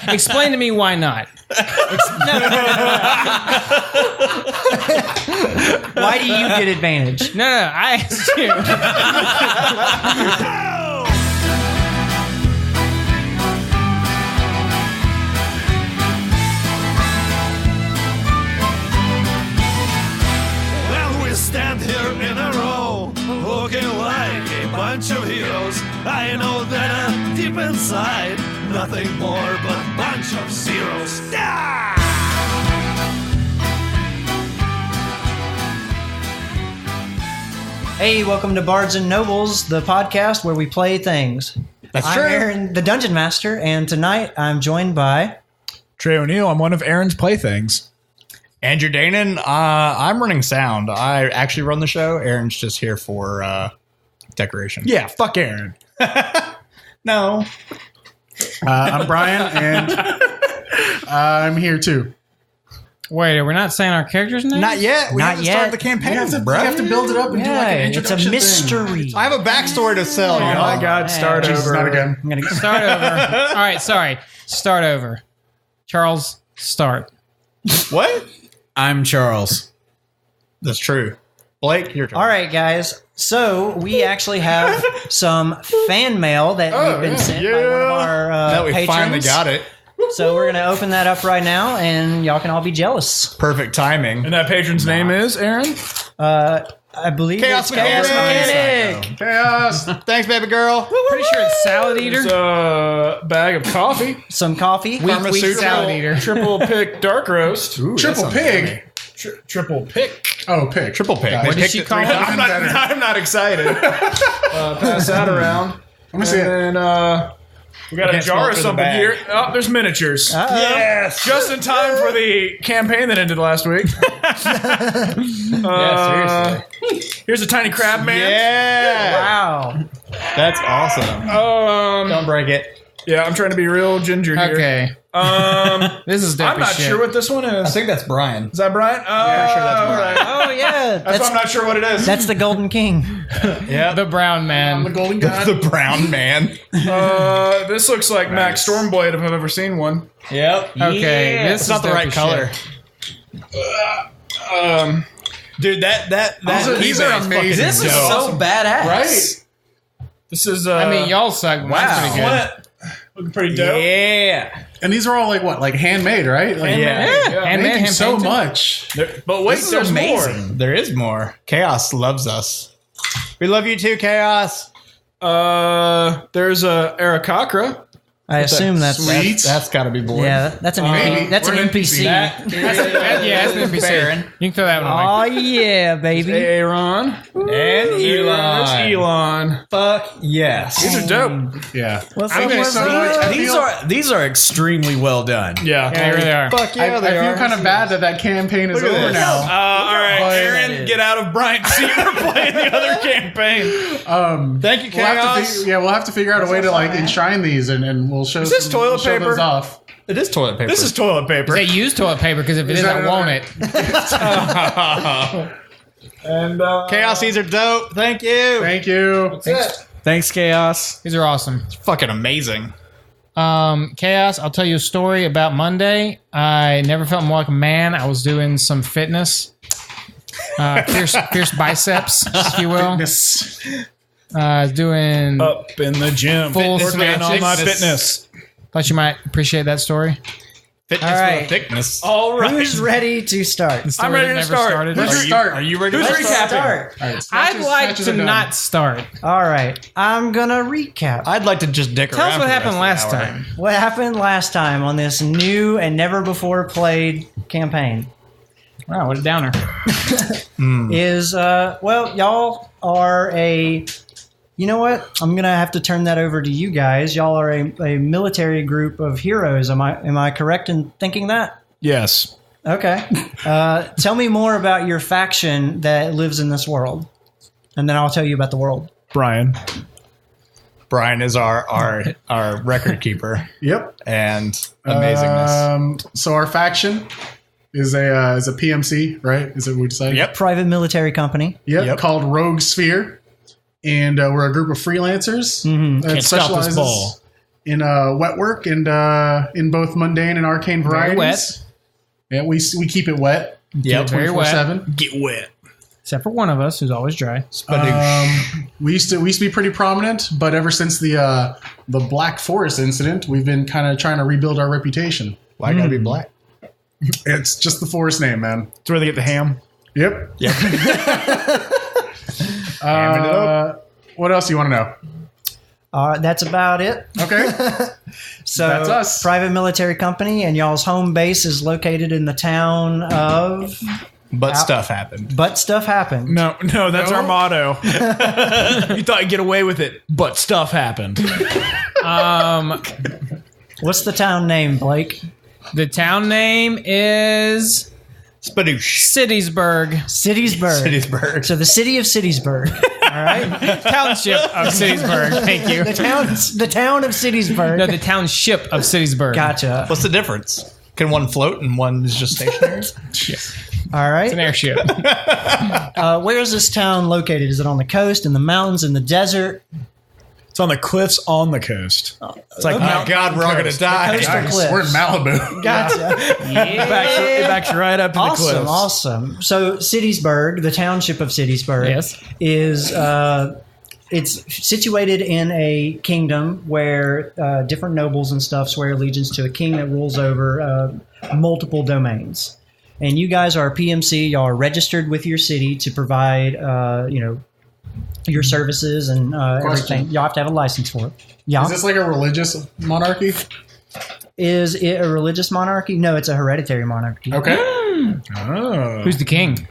Explain to me why not. Why do you get advantage? No, I asked you. Well, we stand here in a row, looking like a bunch of heroes. I know that deep inside, nothing more but a bunch of zeros. Ah! Hey, welcome to Bards Nobles, the podcast where we play things. That's true. I'm Aaron, the Dungeon Master, and tonight I'm joined by... Trey O'Neill. I'm one of Aaron's playthings. Andrew Danon. I'm running sound. I actually run the show. Aaron's just here for decoration. Yeah, fuck Aaron. No. I'm Brian, and I'm here too. Wait, we're not saying our characters' names? Not yet. We Not haven't yet. started the campaign, You have bro. to build it up and do like an it's a introduction mystery. thing. I have a backstory to sell. Oh my God, start Jesus, over. not again. I'm gonna Start over. All right, sorry. Start over. Charles, start. What? I'm Charles. That's true. Blake, your turn. All right, guys. So we actually have some fan mail that we've been sent by one of our Now we patrons. finally got it. So we're gonna open that up right now, and y'all can all be jealous. Perfect timing. And that patron's name is Aaron? I believe Chaos it's Chaos Mechanic. Mechanic. Chaos. Thanks, baby girl. Pretty sure it's Salad Eater. It's a bag of coffee. Some coffee. Weak Salad Eater. Triple pick dark roast. Triple pig. Triple pick. Oh, pig. Triple pick. What They did picked she it call three it? times. I'm not excited. Pass that around. Let me see it. And then we got a can't jar smell of it through the something bag. here. Oh, there's miniatures. Yes. Just in time for the campaign that ended last week. Yeah, seriously. Here's a tiny crab man. Yeah. Wow. That's awesome. Don't break it. Yeah, I'm trying to be real ginger here. Okay. This is dope I'm as not shit. sure what this one is. I think that's Brian. Is that Brian? pretty sure that's Brian. Oh yeah, That's why I'm not sure what it is. that's the Golden King. Yeah. The brown man. The golden god. The brown man. This looks like Max Stormblade if I've ever seen one. Yep. Okay, Yeah. this It's is not the dope right as color. shit. Dude, that These eBay are is amazing. fucking This is dope. so badass. Right? This is I mean, y'all suck. Wow. Pretty good. looking pretty dope. Yeah. And these are all like what? Like handmade, right? Like, Yeah. Yeah, handmade, Thank you so hand-painted. much. But wait, This is there's amazing. more. There is more. Chaos loves us. We love you too, Chaos. There's a Arakakra. I assume that's Sweet. That's got to be boring. yeah. That's an Maybe. that's an We're an NPC. Yeah, that's an NPC. Baron. You can throw that one away. Oh yeah, baby. Aaron. And That's Elon. Elon. Fuck yes. These are dope. Yeah. What's I'm up? gonna What's so up? I feel, These are extremely well done. Yeah. They really are. Fuck yeah, I they feel are. kind of bad that campaign is Look at over this. now. All right, But- Aaron, get out of Brian's seat. We're playing the other campaign. Thank you, We'll have, Chaos. we'll have to figure out a way to like enshrine these, and we'll show. this some, toilet we'll show paper? those off. It is toilet paper. This is toilet paper. They use toilet paper because if it is, that I want it. And Chaos, these are dope. Thank you. Thank you. Thanks, Chaos. These are awesome. Fucking amazing. Chaos, I'll tell you a story about Monday. I never felt more like a man. I was doing some fitness. Fierce biceps, if you will. Doing up in the gym. Full Working on snatches. my fitness. Thought you might appreciate that story. Fitness All for right. the thickness. All right. Who's ready to start? The story I'm ready that to never start. started. Let's start. Are you ready Who's to recapping? Start. All right, I'd snatches- like snatches to are done. not start. All right, I'm gonna recap. I'd like to just dick Tell around us what for the happened rest of last the hour. time. What happened last time on this new and never before played campaign Wow, what a downer. is well, y'all are a. You know what? I'm gonna have to turn that over to you guys. Y'all are a military group of heroes. Am I correct in thinking that? Yes. Okay. Tell me more about your faction that lives in this world, and then I'll tell you about the world. Brian. Brian is our record keeper Yep. and amazingness. So our faction is a PMC, right? Is it what we decided? Yep. Private military company. Yep. Called Rogue Sphere, and we're a group of freelancers that Can't stop this specializes ball. in wet work and in both mundane and arcane varieties. wet. Yeah, we keep it wet. Yep, very wet. 24/7. Get wet. Except for one of us who's always dry. We used to be pretty prominent, but ever since the Black Forest incident, we've been kind of trying to rebuild our reputation. Why gotta be black? It's just the forest name, man. That's where they get the ham. Yep. What else do you want to know? That's about it. Okay. So, That's us. private military company, and y'all's home base is located in the town of. But stuff happened. But stuff happened. No, that's our motto. You thought you'd get away with it, but stuff happened. What's the town name, Blake? The town name is Spadoosh. Citiesburg. Citiesburg. So the city of Citiesburg. All right. Township of Citiesburg. Thank you. The town of Citiesburg. No, the township of Citiesburg. Gotcha. What's the difference? Can one float and one is just stationary? All right. It's an airship. Where is this town located? Is it on the coast, in the mountains, in the desert? It's on the cliffs on the coast. It's like, Oh, God, we're all going to die. Coastal cliffs. We're in Malibu. Gotcha. it backs right up to the cliffs. Awesome. So Citiesburg, the township of Citiesburg, Yes. is it's situated in a kingdom where different nobles and stuff swear allegiance to a king that rules over multiple domains. And you guys are a PMC. Y'all are registered with your city to provide, your services and everything. Y'all have to have a license for it. Yeah. Is this like a religious monarchy? Is it a religious monarchy? No, it's a hereditary monarchy. Okay. Oh. Who's the king?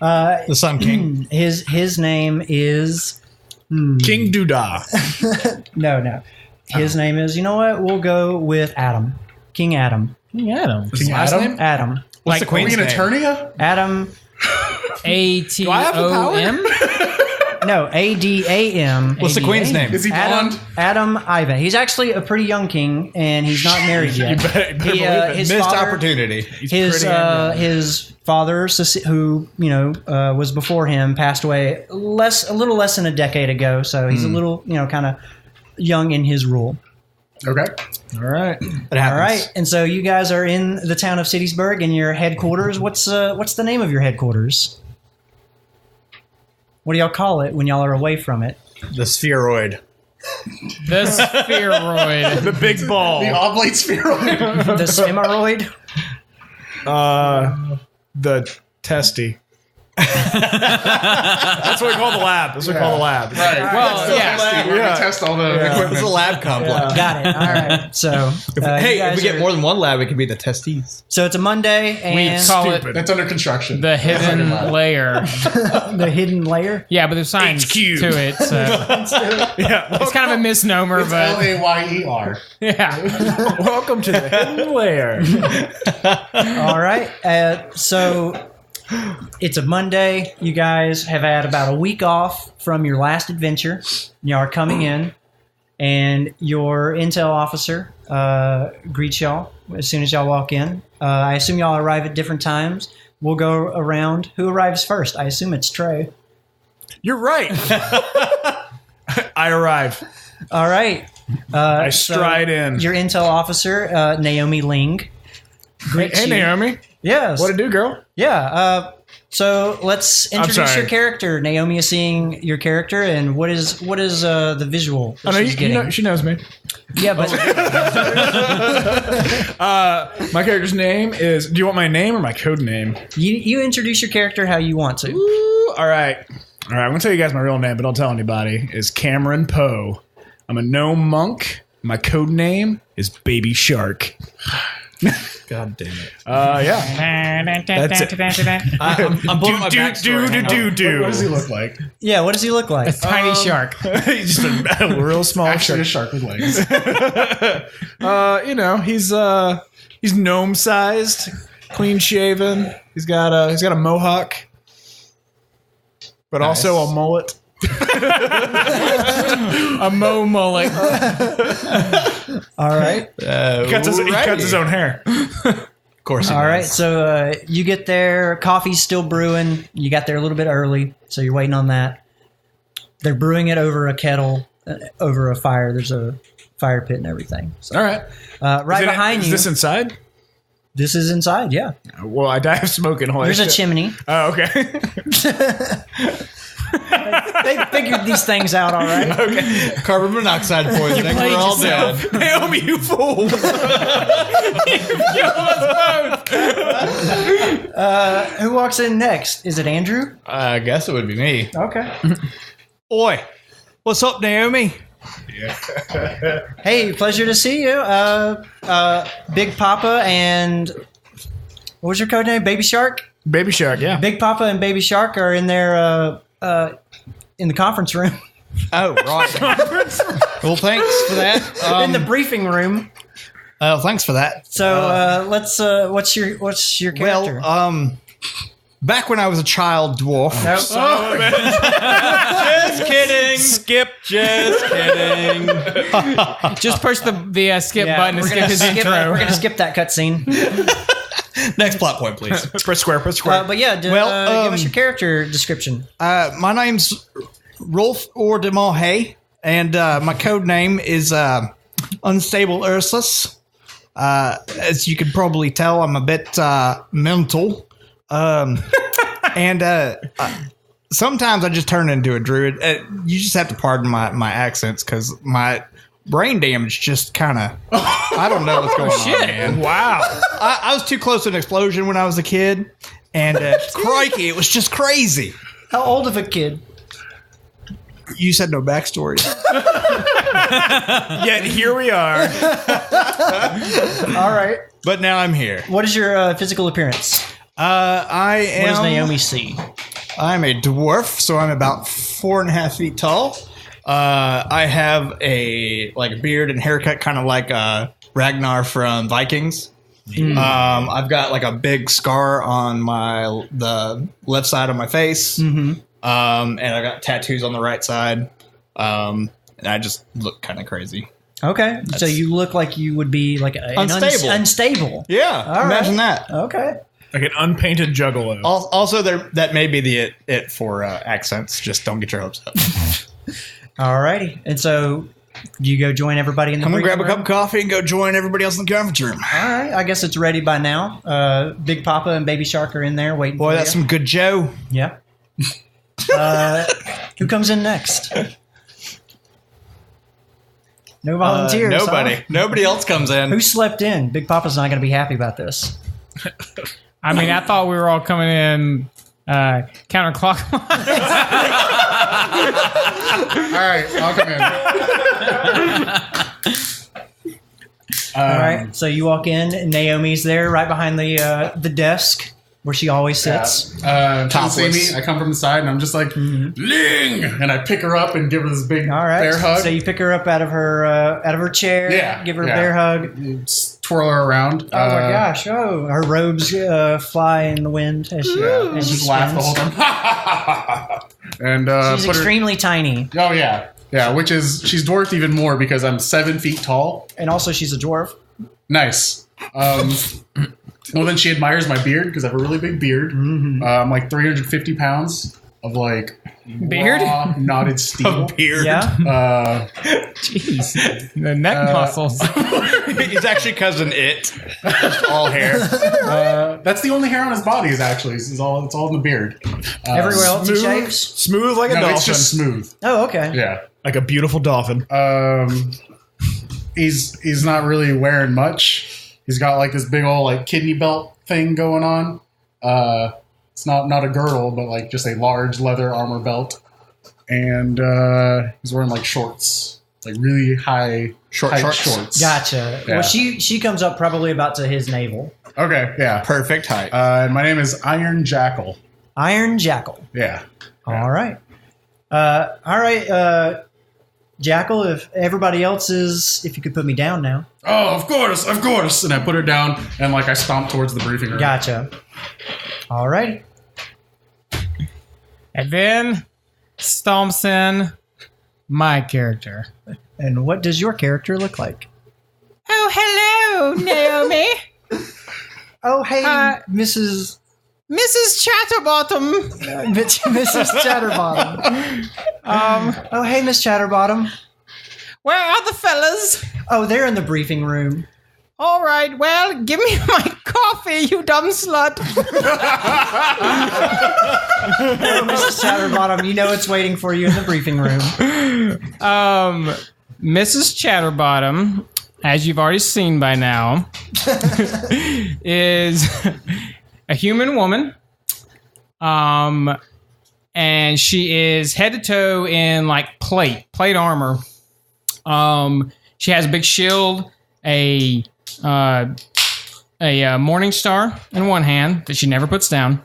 The Sun King. His name is King Doodah. no. His name is. You know what? We'll go with Adam. King Adam. Adam. His last name? Adam. What's the Are we queen's an name? Eternia? Adam. Atom. No, Adam. What's the queen's name? Is he blonde? Adam Ivan. He's actually a pretty young king, and he's not married yet. better believe it. His Missed father, opportunity. His father, who was before him, passed away a little less than a decade ago. So he's a little, kind of young in his rule. Okay. All right. It happens. All right, and so you guys are in the town of Citiesburg, and your headquarters. What's the name of your headquarters? What do y'all call it when y'all are away from it? The spheroid. The spheroid. The big ball. The oblate spheroid. The spheroid? The testy. That's what we call the lab. That's what we call the lab. Right. Well, yeah. We're going to test all the equipment. It's a lab complex. Got it. All right. So, Hey, you if we guys get are- more than one lab, it could be the testes. So it's a Monday, We and call it That's under construction. the hidden layer. the hidden layer. Yeah, but there's signs HQ. to it. So Yeah. it's kind of a misnomer, It's but Layer. yeah. Welcome to the hidden layer. All right. So it's a Monday. You guys have had about a week off from your last adventure. Y'all are coming in, and your intel officer greets y'all as soon as y'all walk in. I assume y'all arrive at different times. We'll go around. Who arrives first? I assume it's Trey. You're right. I arrive. All right. I stride in. Your intel officer, Naomi Ling. greets Hey, you. Naomi. Yes. What to do, girl? Yeah. So let's introduce sorry. your character. Naomi is seeing your character, and what is the visual that I know she's getting? she knows me. Yeah, but My character's name is. Do you want my name or my code name? you introduce your character how you want to. Ooh, all right. I'm gonna tell you guys my real name, but don't tell anybody. Is Cameron Poe. I'm a gnome monk. My code name is Baby Shark. God damn it. Yeah. That's it. I'm pulling my backstory. Hang on. What does he look like? Yeah, what does he look like? Tiny shark. He's just a real small Actually, shark. a shark with legs. He's gnome sized, clean shaven. He's got a mohawk, but also a mullet. A mo mullet. All right. He cuts his own hair. Of course he All right. does. So you get there. Coffee's still brewing. You got there a little bit early, so you're waiting on that. They're brewing it over a kettle, over a fire. There's a fire pit and everything. So, All right. right behind is you. this inside? This is inside. Yeah. Well, I die of smoke and all that There's a shit. chimney. Oh, okay. They figured these things out all right. Okay. Carbon monoxide poisoning. We're all dead. Naomi, you fool. Who walks in next? Is it Andrew? I guess it would be me. Okay. Oi, what's up, Naomi? Hey, pleasure to see you. Big Papa and what was your code name? Baby Shark? Baby Shark, yeah. Big Papa and Baby Shark are in there in the conference room. Oh, right. Well, thanks for that. In the briefing room. Thanks for that. So let's what's your character? Well, back when I was a child dwarf. Just kidding. Skip. Just kidding. Just push the skip button to we're skip gonna his skip, intro. we're gonna skip that cutscene. Next plot point, please. Press square. But yeah, give us your character description. My name's Rolf Ordemahe, and my code name is Unstable Ursus. As you can probably tell, I'm a bit mental. And sometimes I just turn into a druid. You just have to pardon my accents because my brain damage just kind of, I don't know what's going on, man. Wow. I was too close to an explosion when I was a kid, and crikey, it was just crazy. How old of a kid? You said no backstory. Yet here we are. All right. But now I'm here. What is your physical appearance? I am. What does Naomi see? I'm a dwarf, so I'm about 4.5 feet tall. I have a beard and haircut, kind of like Ragnar from Vikings. I've got like a big scar on the left side of my face, and I got tattoos on the right side, and I just look kind of crazy. Okay, so you look like you would be like Unstable. Unstable. Yeah, All imagine right. that. Okay. Like an unpainted juggalo. Also, that may be it for accents. Just don't get your hopes up. Alrighty. And so you go join everybody in the I'm gonna briefing grab a cup room? of coffee and go join everybody else in the conference room. All right. I guess it's ready by now. Big Papa and Baby Shark are in there waiting Boy, for that's you. some good Joe. Yeah. Who comes in next? No volunteers. huh? Nobody. Nobody else comes in. Who slept in? Big Papa's not going to be happy about this. I mean, I thought we were all coming in counterclockwise. All right, I'll come in. All right. So you walk in, and Naomi's there right behind the desk where she always sits. Topless. See me, I come from the side and I'm just like, Ling! And I pick her up and give her this big All right. bear hug. So you pick her up out of her chair. Yeah, Give her yeah. a bear hug. Just twirl her around. Oh my gosh! Oh, her robes fly in the wind as she Just laugh the whole spins. time. And She's put her. extremely tiny, Oh yeah, yeah. She's dwarfed even more because I'm 7 feet tall. and also she's a dwarf. Nice. Well, then she admires my beard because I have a really big beard. I'm like 350 pounds of like Beard? raw, knotted steel. Beard. Yeah. Jeez. The neck muscles. He's actually cousin it. Just all hair. That's the only hair on his body. Is actually it's all in the beard. Everywhere else he Smooth, shaves. smooth like a No, dolphin. it's just smooth. Oh, okay. Yeah. Like a beautiful dolphin. He's not really wearing much. He's got like this big old like kidney belt thing going on. It's not a girdle, but like just a large leather armor belt. And he's wearing like shorts, like really high Short tight shorts. Gotcha. Yeah. Well, she comes up probably about to his navel. Okay, yeah. Perfect height. And my name is Iron Jackal. Iron Jackal. Yeah. All right. Jackal, if everybody else is, if you could put me down now. Oh, of course. And I put her down and like I stomp towards the briefing room. Gotcha. All right. And then stomps in my character. And what does your character look like? Oh, hello, Naomi. Oh, hey, Mrs. Chatterbottom. Mrs. Chatterbottom. Oh, hey, Miss Chatterbottom. Where are the fellas? Oh, they're in the briefing room. All right, well, give me my coffee, you dumb slut. Oh, Mrs. Chatterbottom, you know it's waiting for you in the briefing room. Mrs. Chatterbottom, as you've already seen by now, is a human woman. And she is head to toe in like plate armor. She has a big shield, a morning star in one hand that she never puts down,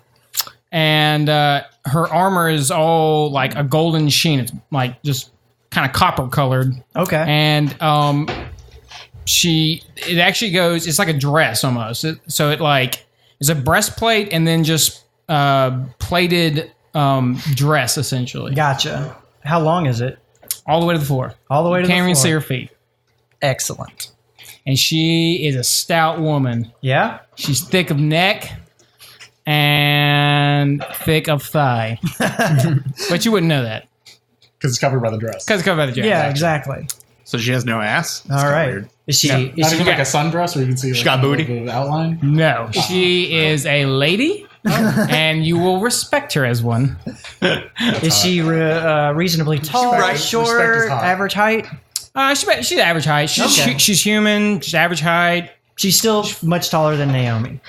and her armor is all like a golden sheen. It's like just kind of copper colored. Okay. And it actually goes. It's like a dress almost. So it like is a breastplate and then just plated dress essentially. Gotcha. How long is it? All the way to the floor. All the way to Can't the even floor. see her feet. Excellent. And she is a stout woman. Yeah? She's thick of neck and thick of thigh. But you wouldn't know that. Because it's covered by the dress. Because it's covered by the dress. Yeah, exactly. So she has no ass? That's All kinda right. weird. Is she? Not Is she even like a sundress where you can see She got booty? the outline. No. She is a lady. And you will respect her as one. is she reasonably tall, right. Respect short, is high. average height? She's average height. Okay. She's human. She's average height. She's still much taller than Naomi.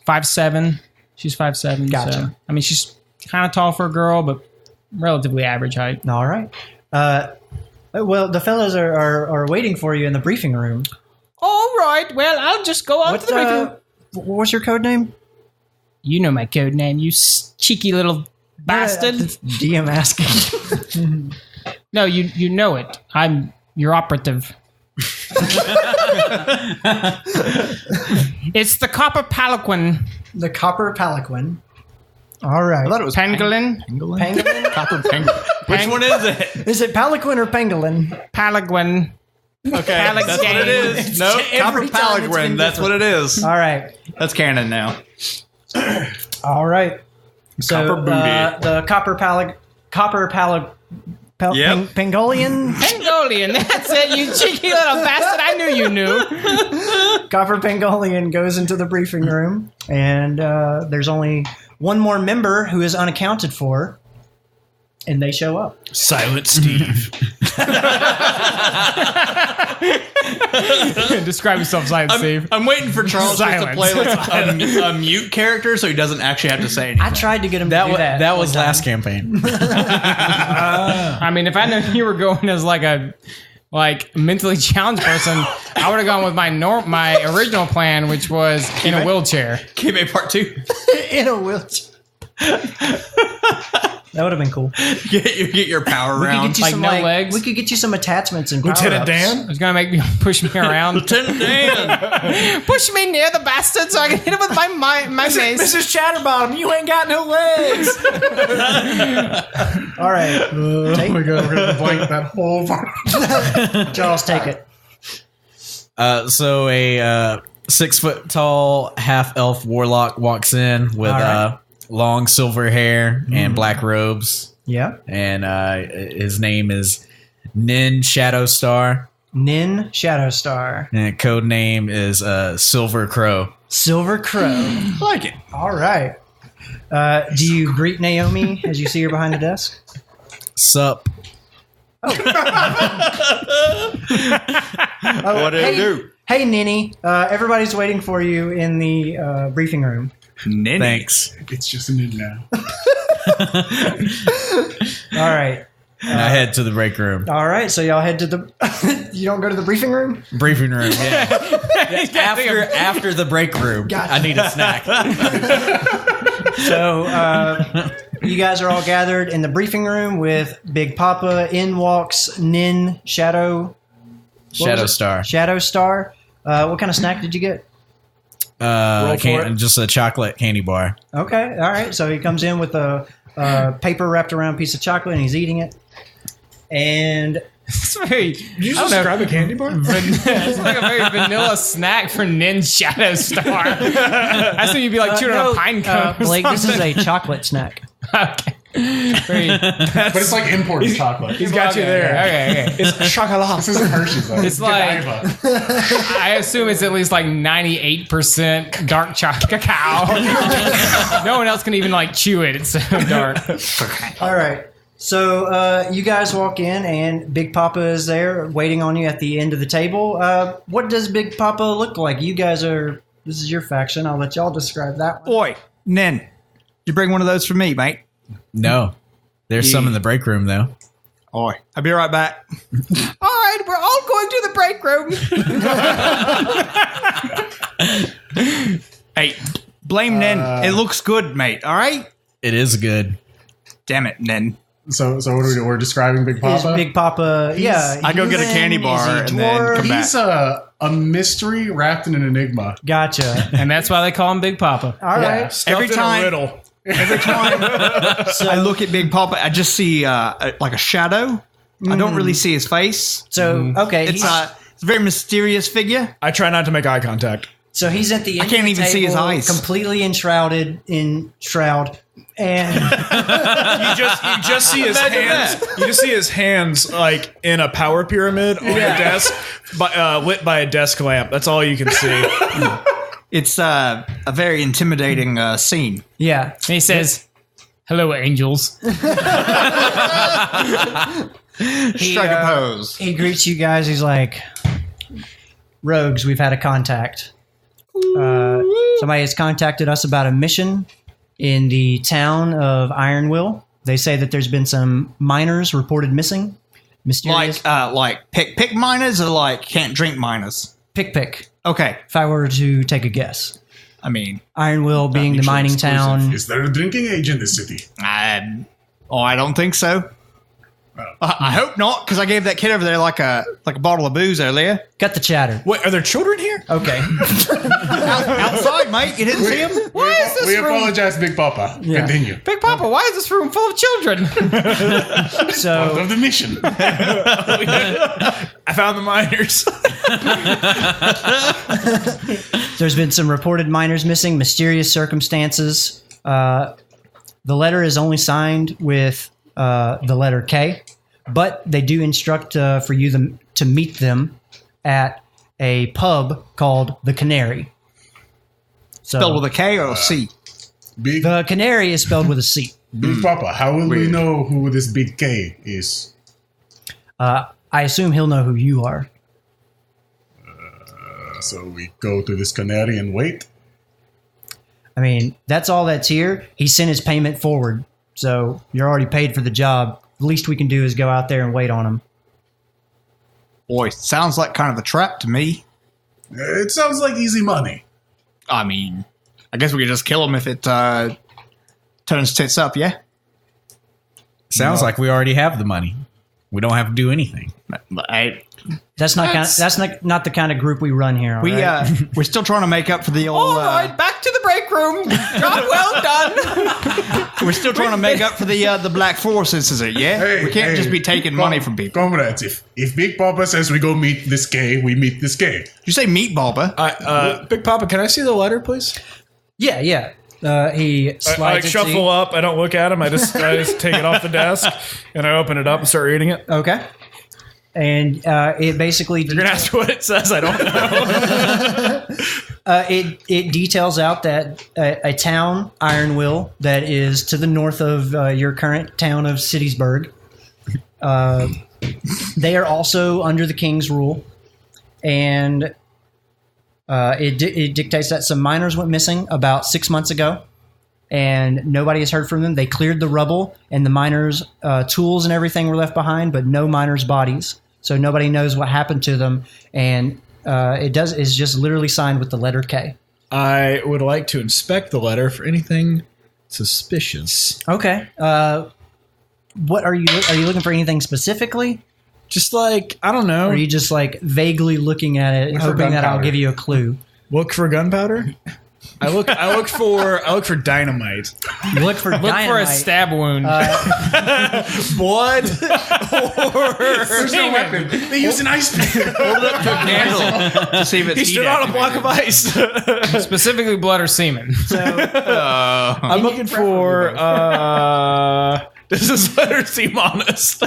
5'7". She's 5'7". Gotcha. So, I mean, she's kind of tall for a girl, but relatively average height. All right. Well, the fellows are waiting for you in the briefing room. All right. Well, I'll just go on to the briefing room. What's your code name? You know my code name, you cheeky little bastard. That's DM asking. No, you know it. I'm your operative. It's the Copper Palaquin. The Copper Palaquin. All right. I thought it was Pangolin? Pangolin? Copper penguin. Which one is it? Is it Palaquin or Pangolin? Palaguin. Okay, Alex that's what it Game. is. No, Every Copper time it's been Palaguin. That's what it is. All right. That's canon now. All right. So Copper booty. the Pangolian. Yep. Pangolian, that's it, you cheeky little bastard. I knew you knew. Copper Pangolian goes into the briefing room, and there's only one more member who is unaccounted for, and they show up. Silent Steve. Describe yourself, Silent Steve. I'm waiting for Charles just to Silence. play like a mute character so he doesn't actually have to say anything. I tried to get him to do that. That was one time. last campaign. I mean, if I knew you were going as like a mentally challenged person, I would have gone with my original plan, which was in a wheelchair. Game Part 2. in a wheelchair. That would have been cool. Get your power We could round. get you Like some no legs? We could get you some attachments and Lieutenant power-ups. Dan? It's gonna make me push me around. Lieutenant Dan. Push me near the bastard so I can hit him with my mace. Mrs. Chatterbottom, you ain't got no legs. All right, Oh my god, we're gonna blank that whole part. Charles, take it. So a 6 foot tall half elf warlock walks in with All right. long silver hair and black robes, Yeah, and his name is Nin Shadowstar, Nin Shadowstar, and code name is Silver Crow. Silver Crow. I like it. All right. Do you greet Naomi as you see her behind the desk? Sup? What did hey, it do? Hey, Ninny. Everybody's waiting for you in the briefing room. Ninny. Thanks. It's just a new now. All right. And I head to the break room. All right. So y'all head to the. You don't go to the briefing room? Briefing room, yeah. after the break room, Gotcha. I need a snack. So you guys are all gathered in the briefing room with Big Papa. In walks Nin Shadowstar. Shadowstar. What kind of snack did you get? Just a chocolate candy bar. Okay. All right. So he comes in with a paper wrapped around piece of chocolate and he's eating it. And It's very. Did you just describe a candy bar? It's like a very vanilla snack for Nin Shadowstar. I think you'd be like chewing on a pine cone. or Blake, this is something. a chocolate snack. Okay. But it's like imported chocolate. He's got you there. Okay. It's chocolat. This isn't Hershey's. Though. It's like Godiva. I assume it's at least like 98% dark chocolate cacao. No one else can even like chew it. It's so dark. All right. So you guys walk in, and Big Papa is there waiting on you at the end of the table. What does Big Papa look like? You guys are. This is your faction. I'll let y'all describe that one. Oi, Nen, you bring one of those for me, mate. No. There's some in the break room, though. Oi, I'll be right back. All right, we're all going to the break room. Hey, blame Nen. It looks good, mate. All right? It is good. Damn it, Nen. So what do we do? We're describing Big Is Papa. Big Papa? Yeah. I go get a human? candy bar Is he and then dwarf? come back. He's a mystery wrapped in an enigma. Gotcha. And that's why they call him Big Papa. All right. Every time, riddle. every time I look at Big Papa, I just see like a shadow. I don't really see his face. So okay, It's he's, a very mysterious figure. I try not to make eye contact. so he's at the end. can't of the even see his table, eyes. completely enshrouded in shroud, and You just see his hands. You just see his hands like in a power pyramid on the desk, lit by a desk lamp. That's all you can see. It's a very intimidating scene. yeah, And he says, "Hello, angels." Strike a pose. he greets you guys. He's like, "Rogues, we've had a contact. Somebody has contacted us about a mission in the town of Ironwill. They say that there's been some miners reported missing. Mysterious Like pick miners or like can't drink miners. pick. Okay, If I were to take a guess, I mean, Ironwill being the mining town. Is there a drinking age in this city? I don't think so. I hope not, because I gave that kid over there like a bottle of booze earlier. Cut the chatter. Wait, are there children here? Okay. Outside, mate. You didn't see him? Why is this We room? apologize, Big Papa. Yeah. Continue. Big Papa, why is this room full of children? So Of the mission. I found the miners. there's been some reported miners missing, mysterious circumstances. The letter is only signed with the letter K, but they do instruct for you to meet them at a pub called the Canary. So Spelled with a K or a C? Big the Canary is spelled with a C. Big Papa, how will we know who this Big K is? I assume he'll know who you are. So we go to this canary and wait. I mean, that's all that's here. He sent his payment forward, so you're already paid for the job. The least we can do is go out there and wait on him. Boy, sounds like kind of a trap to me. It sounds like easy money. I mean, I guess we could just kill him if it turns tits up, yeah? Sounds like we already have the money. We don't have to do anything. But hey, That's not not the kind of group we run here. all right? we're still trying to make up for the old... All right, back to the break room. Job well done. we're still trying to make up for the Black Forces, is it, yeah? we can't just be taking money from people. Comrades, if Big Papa says we go meet this K, we meet this K. Did you say meat bobber? Big Papa, can I see the letter, please? Yeah. He I slides it to shuffle you. up. I don't look at him. I just take it off the desk and I open it up and start reading it. Okay. And it basically You're gonna ask what it says. I don't know. it details out that a town, Ironwill, that is to the north of your current town of Citiesburg. They are also under the king's rule, and it dictates that some miners went missing about 6 months ago, and nobody has heard from them. They cleared the rubble, and the miners' tools and everything were left behind, but no miners' bodies. So nobody knows what happened to them, and it's just literally signed with the letter K. I would like to inspect the letter for anything suspicious. Okay. What are you looking for? Anything specifically? Just like, I don't know. Or are you just like vaguely looking at it, Look for hoping that I'll gunpowder. give you a clue? Look for gunpowder? I look for dynamite. You look for Look for a stab wound. Blood. There's no weapon. They use an ice pick. Hold it up to a candle to see if it's He stood on a block of ice. Specifically blood or semen. I'm looking for. This is letter seem honest.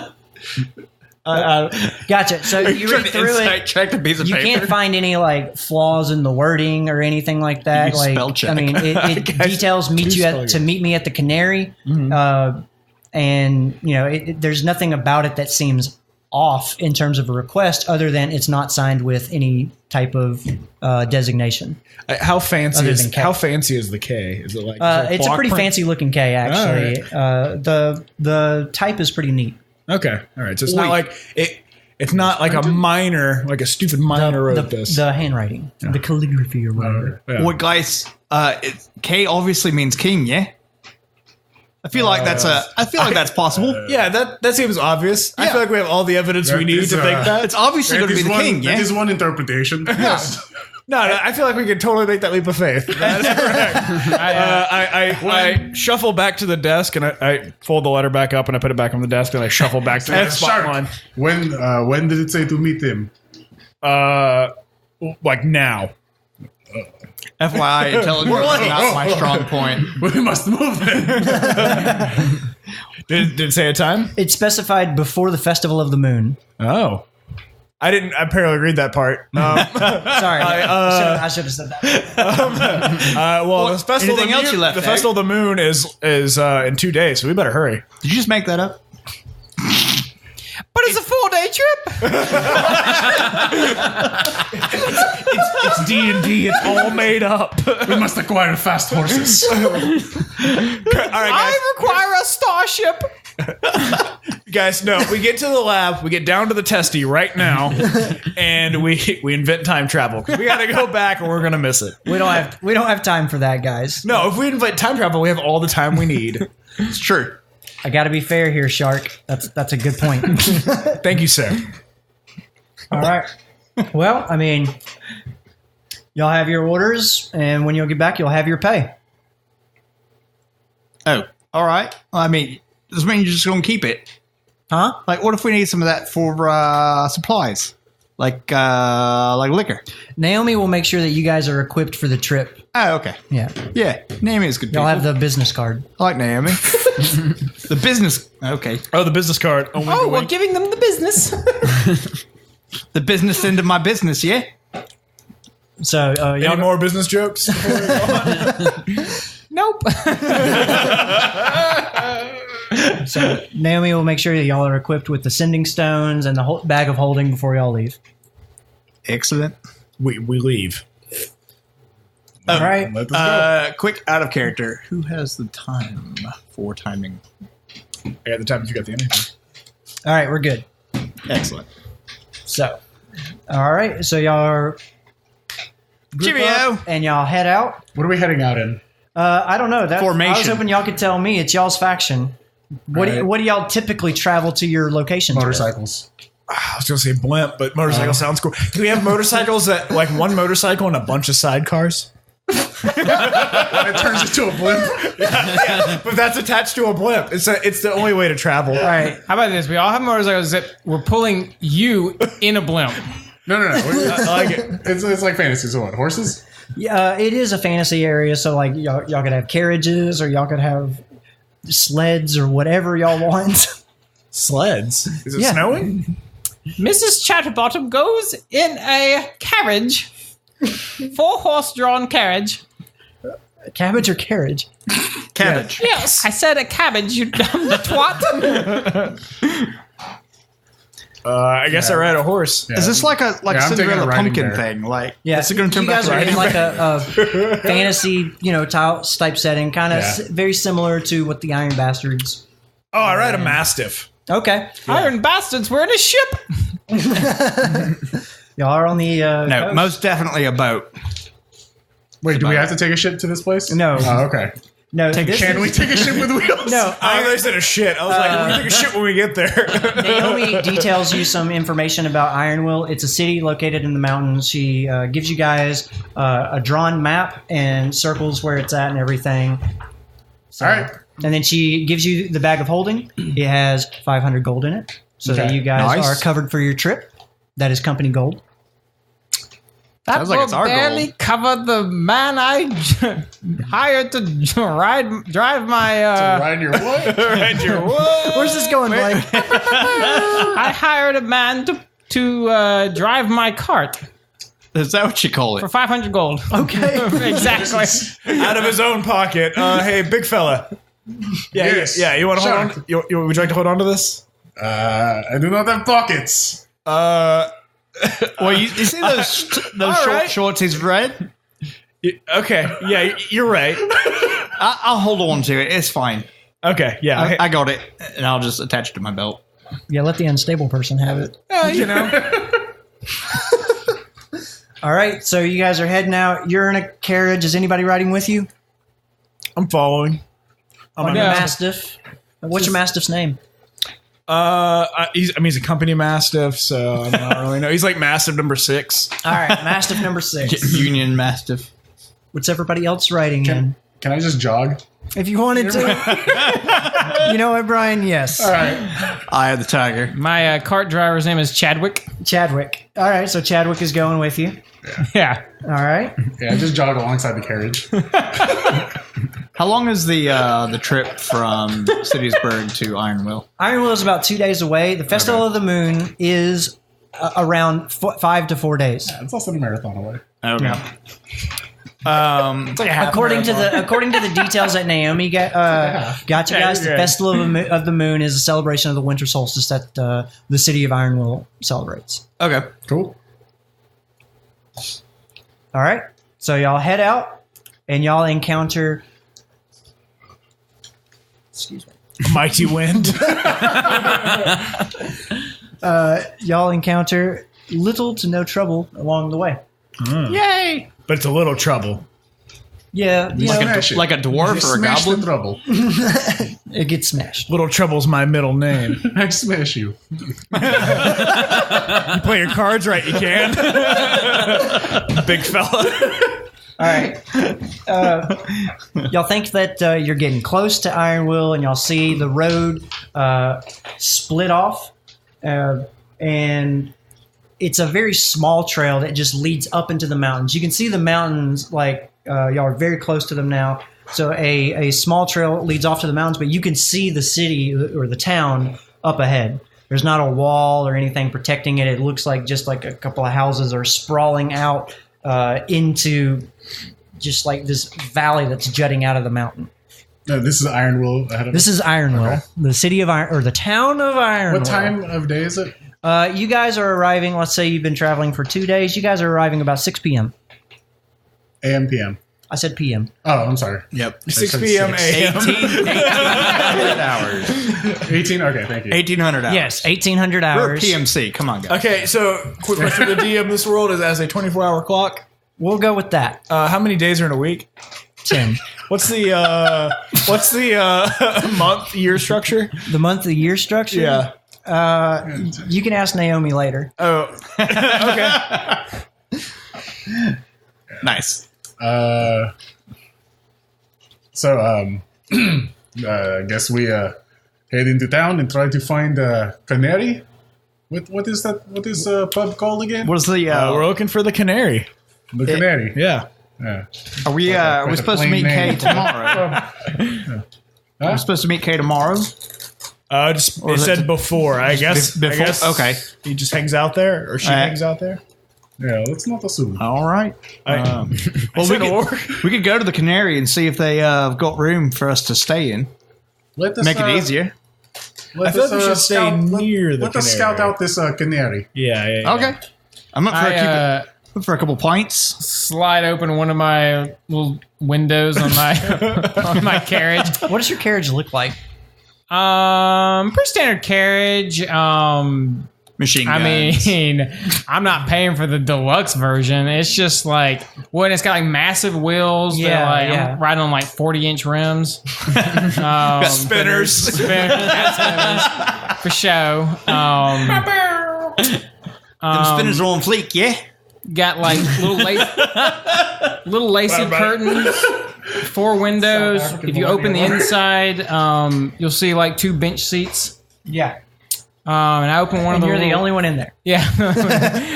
Gotcha. So you read through it. Check the piece of You paper. can't find any like flaws in the wording or anything like that. You Like, spell check. I mean, it details meet me at the Canary, and you know, there's nothing about it that seems off in terms of a request, other than it's not signed with any type of designation. How fancy Other is than K. how fancy is the K? Is it like It's a pretty fancy looking K, actually. The type is pretty neat. Okay, all right. So it's not like it. It's not like a minor, like a stupid minor wrote this. The handwriting, the calligraphy or whatever. Yeah. Well, guys, K obviously means king, yeah? I feel like that's possible. Yeah, that seems obvious. I Yeah. feel like we have all the evidence we That need is, to think that. It's obviously going to be the king, That yeah? is one interpretation. Yes. No, I feel like we could totally make that leap of faith. That is correct. I shuffle back to the desk and I fold the letter back up and I put it back on the desk and I shuffle back to the spot one. When did it say to meet him? Like now. FYI, intelligence is not my strong point. We must move then. Did it say a time? It's specified before the Festival of the Moon. Oh. I didn't apparently read that part. Sorry, I should have said that. Well, the festival, anything else you left, the eh? festival of the moon is in 2 days, so we better hurry. Did you just make that up? But it's a 4-day trip. It's D&D. It's all made up. We must acquire fast horses. All right, guys. I require a starship. Guys, no, we get to the lab, we get down to the testy right now, and we invent time travel because we got to go back or we're gonna miss it. We don't have time for that, guys. No, if we invent time travel, we have all the time we need. It's true. I got to be fair here, Shark. That's a good point. Thank you, sir. All right. Well, I mean, y'all have your orders, and when you'll get back, you'll have your pay. Oh, all right. I mean, does it mean you're just going to keep it? Huh? Like, what if we need some of that for supplies? Like liquor? Naomi will make sure that you guys are equipped for the trip. Oh, okay. Yeah. Yeah, Naomi is good Y'all people. have the business card. I like Naomi. The business... Okay. Oh, the business card. Oh, Oh, we're giving them the business. The business end of my business, yeah? So Any y'all more business jokes? Nope. So Naomi will make sure that y'all are equipped with the sending stones and the whole bag of holding before y'all leave. Excellent. we leave. All right. Let us Quick out of character. Who has the time for timing? I got the time if you got the energy. All right, we're good. Excellent. So, all right. So y'all are group Cheerio. up and y'all head out. go. What are we heading out in? I don't know. I was Formation. hoping y'all could tell me. It's y'all's faction. What do y'all typically travel to your locations with? Motorcycles. I was going to say blimp, but motorcycle sounds cool. Do we have motorcycles that, like one motorcycle and a bunch of sidecars? It turns into a blimp. But that's attached to a blimp. It's the only way to travel. All right. How about this? We all have motorcycles that we're pulling you in a blimp. No. I like it. It's like fantasy. So what? Horses? Yeah, it is a fantasy area, so like y'all could have carriages, or y'all could have sleds, or whatever y'all want. Sleds? Is it Yeah. snowing? Mrs. Chatterbottom goes in a carriage. 4-horse-drawn carriage. Cabbage or carriage? Cabbage. Yes, I said a cabbage, you dumb twat. I guess I ride a horse. Is this like a I'm taking Cinderella a riding pumpkin bear. thing? Like, Yeah, is it going to turn you back guys to are in riding? like a fantasy, type setting, kind of Yeah. very similar to what the Iron Bastards. Oh, I ride a mastiff. Okay, Iron bastards, we're in a ship. y'all are on the No, coast. most definitely a boat. Wait, do we have to take a ship to this place? No. Oh, okay. No, Can we take a ship with wheels? No, I thought they said a shit. I was like, we're gonna take a shit when we get there. Naomi details you some information about Ironwill. It's a city located in the mountains. She gives you guys a drawn map and circles where it's at and everything. So, All right. And then she gives you the bag of holding. It has 500 gold in it. So that Okay. you guys Nice. are covered for your trip. That is company gold. That Sounds like will it's our barely goal. cover the man I hired to drive my. Ride your what? Right, you're, what? Where's this going, Blake? I hired a man to drive my cart Is that what you call it? for 500 gold. Okay. Exactly. Out of his own pocket. Hey, big fella. Yeah, Yes. yeah. You want to Sure. hold on? Would you like to hold on to this? I do not have pockets. Well, you see those All short right. shorts he's read? Okay. Yeah, you're right. I'll hold on to it. It's fine. Okay. Yeah. I got it, and I'll just attach it to my belt. Yeah, let the unstable person have it. You know. All right, so you guys are heading out. You're in a carriage. Is anybody riding with you? I'm following. On your Mastiff. What's your Mastiff's name? He's a company mastiff, so I don't really know. He's like mastiff number 6. All right, Mastiff number 6. Union Mastiff. What's everybody else riding in? Can I just jog? If you wanted to. You know what, Brian? Yes. All right. Eye of the Tiger. My cart driver's name is Chadwick. Chadwick. All right, so Chadwick is going with you. Yeah. All right. Yeah, I just jogged alongside the carriage. How long is the trip from Citiesburg to Ironwill? Ironwill is about 2 days away. The Festival of the Moon is around 5 to 4 days. It's also a marathon away. Okay. According to the details that Naomi got you guys, the Festival of the Moon is a celebration of the winter solstice that the city of Ironwill celebrates. Okay. Cool. All right, so y'all head out and y'all encounter. Excuse me. Mighty wind. Y'all encounter little to no trouble along the way. Yay! But it's a little trouble. Yeah, you know, Smash it. Like a dwarf You or a smash the goblin? trouble. it gets smashed. Little trouble's my middle name. I smash you. You play your cards right, you can. Big fella. All right. Y'all think that you're getting close to Ironwill, and y'all see the road split off, and it's a very small trail that just leads up into the mountains. You can see the mountains, like y'all are very close to them now. So a small trail leads off to the mountains, but you can see the city or the town up ahead. There's not a wall or anything protecting it. It looks like just like a couple of houses are sprawling out into just like this valley that's jutting out of the mountain. No, this is Ironwill ahead of This us. is Ironwill, Okay. the city of Iron, or the town of Ironwill. What time of day is it? You guys are arriving. Let's say you've been traveling for 2 days. You guys are arriving about 6 p.m. AM, PM. I said p.m. Oh, I'm sorry. Yep. 6 p.m. a.m. 1800 hours. 18? Okay, thank you. 1800 hours. Yes, 1800 We're hours. PMC. Come on, guys. Okay, so quick question for the DM. This world is as a 24-hour clock. We'll go with that. How many days are in a week? 10. What's the month year structure? The month of year structure? Yeah. You can ask Naomi later. Oh, okay. Nice. I guess we head into town and try to find Canary. What is that? What is pub called again? What's the? We're looking for the canary. The Canary. Yeah. Yeah. Are we? Quite We're a supposed to plain meet Kay name. tomorrow. We're supposed to meet Kay tomorrow. Just Or it is said it before. I guess. before? I guess. Okay. He just hangs out there, or she hangs out there. Yeah, let's not assume. All right. Well, We could go to the Canary and see if they got room for us to stay in. Let us, Make it easier. Let I feel us, like we should stay scout- near the Let us Canary. scout out this Canary. Yeah. Okay. I'm up for I for a couple pints. slide open one of my little windows on my on my carriage. What does your carriage look like? Pretty standard carriage. machine guns. I mean, I'm not paying for the deluxe version. It's just like, what? It's got like massive wheels. Yeah, I'm riding on like 40-inch rims. Spinners. For show. Them spinners are on fleek, yeah? Got like little lacy curtains, 4 windows. If you open the inside, you'll see like 2 bench seats. Yeah. And I open one of them. You're the only one in there. Yeah.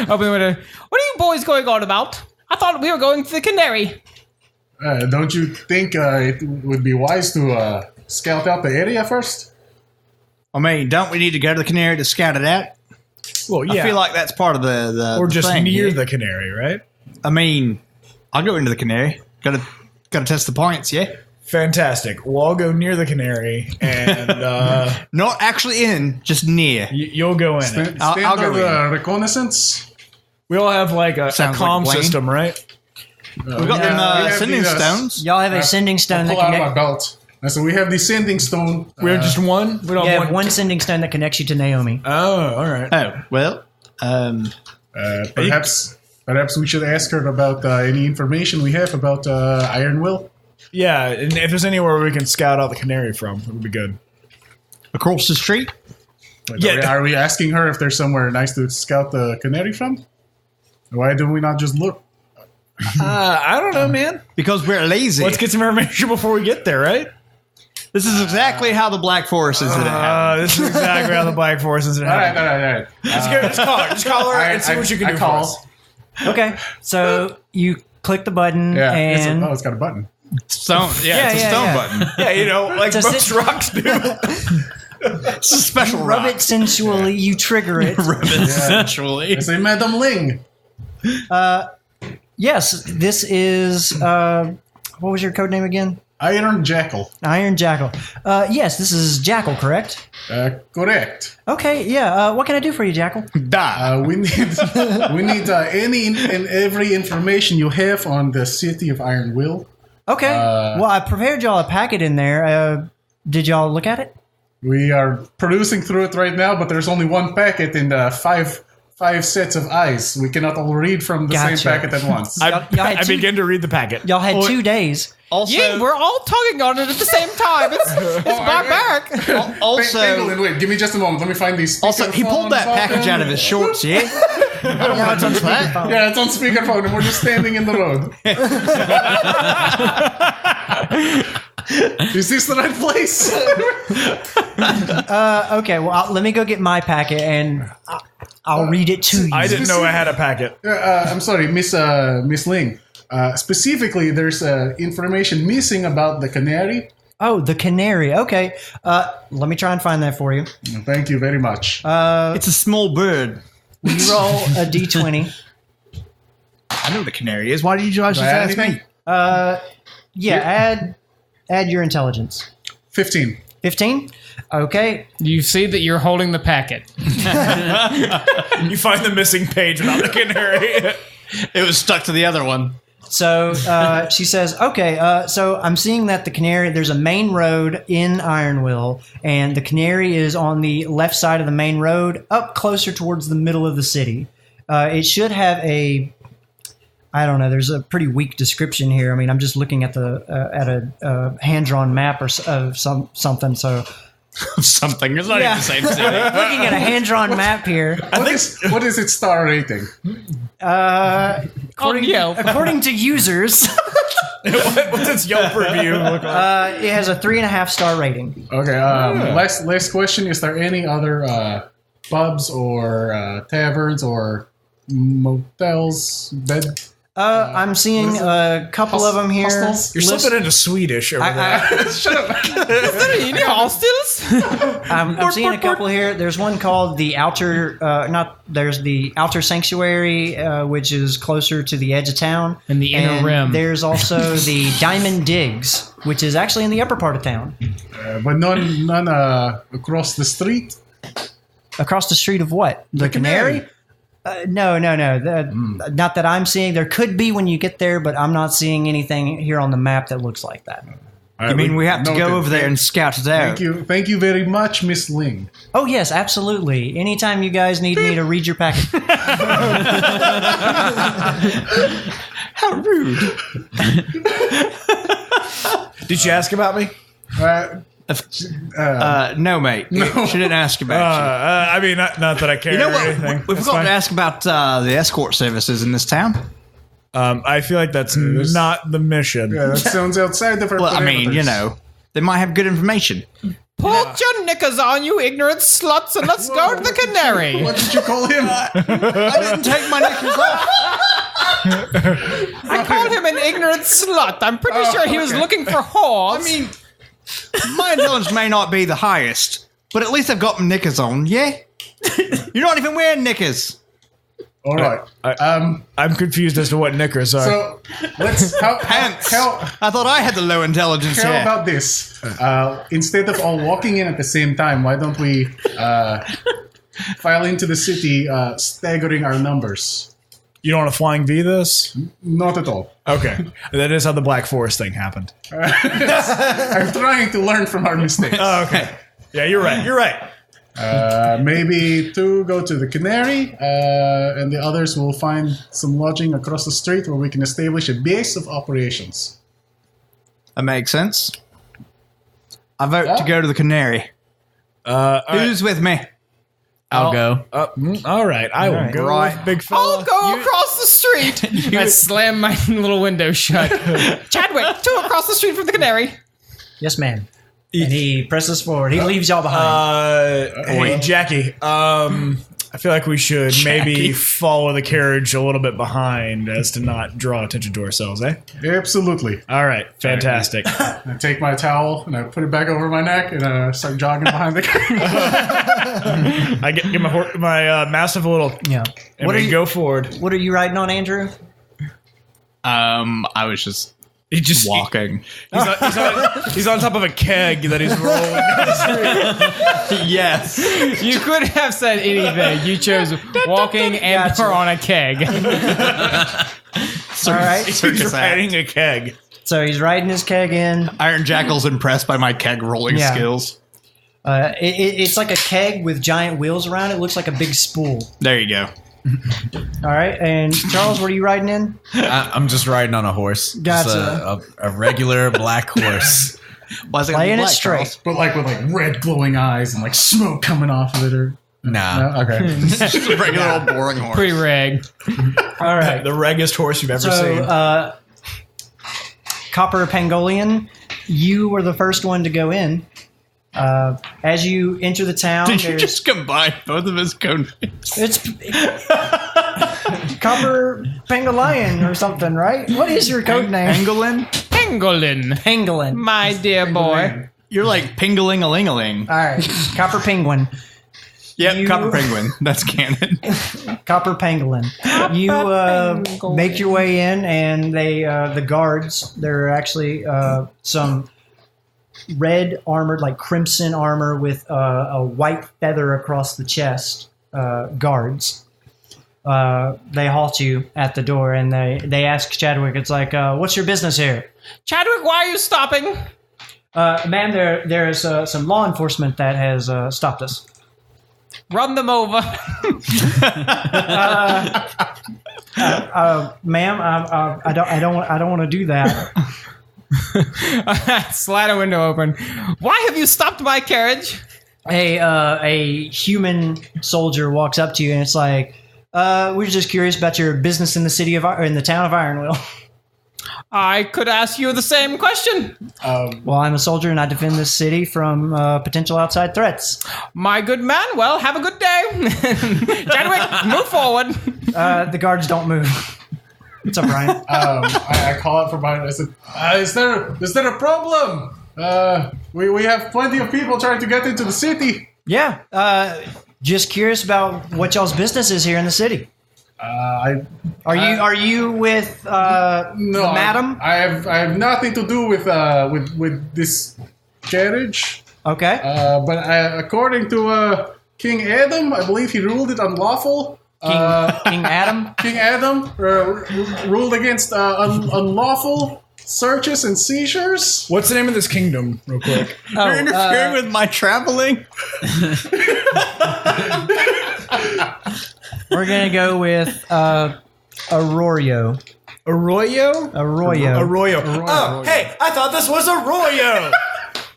Open the window. What are you boys going on about? I thought we were going to the Canary. Don't you think it would be wise to scout out the area first? I mean, don't we need to go to the Canary to scout it out? Well, yeah. I feel like that's part of the or just thing, near yeah? the Canary, right? I mean, I'll go into the Canary. Gotta test the points, yeah? Fantastic. Well, I'll go near the Canary, and Not actually in, just near. you'll go in it. Stand I'll go the reconnaissance. We all have like a Sounds comm like Wayne. system, right? We've got we them have sending these, stones. Y'all have a sending stone that Pull out my connects. belt. And so we have the sending stone. We have just one. We don't You have have one sending stone that connects you to Naomi. Oh, all right. Oh, well, Perhaps we should ask her about any information we have about Ironwill. Yeah, and if there's anywhere we can scout out the Canary from, it would be good. across the street. Like, Yeah. are we asking her if there's somewhere nice to scout the Canary from? Why do we not just look? I don't know, man. Because we're lazy. Let's get some information before we get there, right? This is exactly how the Black Forest is going to happen. This is exactly how the Black Forest is. All right. Just call her. Just call her and see what you can do for us. Okay, so you click the button Yeah. and It's got a button. Stone. Yeah, it's a stone button. Yeah, you know, like Just most sit- rocks do. It's a special rub rock. it sensually. You trigger it. Essentially. I say, Madam Ling. Yes, this is. What was your code name again? Iron Jackal. Iron Jackal. Yes, this is Jackal, correct? Correct. Okay, yeah. What can I do for you, Jackal? Die. We need any and every information you have on the city of Ironwill. Okay. Well, I prepared y'all a packet in there. Did y'all look at it? We are producing through it right now, but there's only one packet and five sets of eyes. We cannot all read from the Gotcha. same packet at once. Y'all had I two- begin to read the packet. Y'all had 2 days. Also, Yeah, we're all tugging on it at the same time. It's barbaric. Pangolin, wait, give me just a moment. Let me find these. Also, he pulled that speakerphones package out of his shorts, yeah? Yeah, it's on speakerphone. Yeah, it's on speakerphone, and we're just standing in the road. Is this the right place? Okay, well, let me go get my packet and I'll read it to you. I didn't know I had a packet. I'm sorry, Miss Ling. Specifically, there's information missing about the canary. Oh, the canary. Okay. Let me try and find that for you. Thank you very much. It's a small bird. You roll a d20. I know what a canary is. Why did you guys just ask me? Yeah, add your intelligence. 15. 15? Okay. You see that you're holding the packet. You find the missing page about the Canary. It was stuck to the other one. So she says, okay, so I'm seeing that the canary, there's a main road in Ironwill, and the canary is on the left side of the main road, up closer towards the middle of the city. It should have I don't know, there's a pretty weak description here. I mean, I'm just looking at a hand-drawn map or of something, so... Something. It's not even the same city. Looking at a hand-drawn map here. What is its star rating? According to users, What's its Yelp review look like? it has a 3.5 star rating. Okay, last question. Is there any other pubs or taverns or motels, bed? I'm seeing a couple of them here. hostels? You're slipping into Swedish over there. I'm seeing a couple here. There's one called the Outer, there's the Outer Sanctuary, which is closer to the edge of town. And the Inner Rim. There's also the Diamond Digs, which is actually in the upper part of town. But none across the street. Across the street of what? The Canary? No. Not that I'm seeing. There could be when you get there, but I'm not seeing anything here on the map that looks like that. You mean we have to Noted. go over there and scout it out? Thank you very much, Miss Ling. Oh, yes, absolutely. Anytime you guys need me to read your packet. How rude. Did you ask about me? No, mate. She didn't ask about I mean, not that I care you. You know or what? anything. We That's forgot fine. to ask about the escort services in this town. I feel like that's not the mission. Yeah, that sounds outside of our Well, I mean, parameters. you know, they might have good information. Put your knickers on, you ignorant sluts, and let's go to the Canary. What did you call him? I didn't take my knickers off. I called him an ignorant slut. I'm pretty sure he was looking for whores. I mean, my intelligence may not be the highest, but at least I've got my knickers on, yeah? You're not even wearing knickers. All right. I'm confused as to what knickers are. So let's Pants. how I thought I had the low intelligence How here. about this? Instead of all walking in at the same time, why don't we file into the city, staggering our numbers? You don't want a flying V this? Not at all. Okay. That is how the Black Forest thing happened. I'm trying to learn from our mistakes. Oh, okay. Yeah, you're right. You're right. Maybe 2 go to the Canary, and the others will find some lodging across the street where we can establish a base of operations. That makes sense. I vote to go to the Canary. Who's with me? I'll go. All right. I will go. Right. With big fella. I'll go across the street. I slam my little window shut. Chadwick, 2 across the street from the Canary. Yes, ma'am. And he presses forward. He leaves y'all behind. Hey, Jackie. I feel like we should maybe follow the carriage a little bit behind as to not draw attention to ourselves, eh? Absolutely. All right. Fantastic. I take my towel and I put it back over my neck and I start jogging behind the car. I get my massive little... Yeah. And we go forward. What are you riding on, Andrew? I was just walking. He's on top of a keg that he's rolling down the street. Yes. You could have said anything. You chose walking and or on a keg. All right. He's riding a keg. So he's riding his keg in. Iron Jackal's impressed by my keg rolling Yeah. skills. It's like a keg with giant wheels around it. It looks like a big spool. There you go. All right. And Charles, what are you riding in? I'm just riding on a horse. Gotcha. Just a regular black horse. Why is it gonna be Playing it black, straight. Charles? But like with like red glowing eyes and like smoke coming off of it or Nah. no? Okay. Just a regular old boring horse. Pretty reg. All right. The reggest horse you've ever seen. So, Copper Pangolian, you were the first one to go in. As you enter the town, Did you there's just combine both of his code names? it's Copper Pangolian or something, right? What is your code name? Pangolin? Pangolin. Pangolin. My dear boy. You're like pingling-a-ling-a-ling. All right, Copper Penguin. Yep, You- Copper Penguin. That's canon. Copper Pangolin. You make your way in, and they the guards. There are actually some red armored, like crimson armor with a white feather across the chest. Guards. They halt you at the door, and they ask Chadwick. It's like, "What's your business here?" Chadwick, why are you stopping? Ma'am, there's some law enforcement that has stopped us. Run them over. Ma'am, I don't want to do that. Slide a window open. Why have you stopped my carriage? A human soldier walks up to you and it's like, we're just curious about your business in the city of in the town of Ironwill. I could ask you the same question. Well, I'm a soldier and I defend this city from potential outside threats. My good man, well, have a good day. Chadwick, move forward. The guards don't move. What's up, Brian? I call out for Brian. I said, "Is there a problem? We have plenty of people trying to get into the city." Yeah, just curious about what y'all's business is here in the city. Are you with No, madam? I have nothing to do with this carriage. Okay. But according to King Adam, I believe he ruled it unlawful. King Adam. King Adam ruled against unlawful Searches and seizures? What's the name of this kingdom, real quick? You're interfering with my traveling. We're going to go with Arroyo. Arroyo? Arroyo. Oh, hey, I thought this was Arroyo.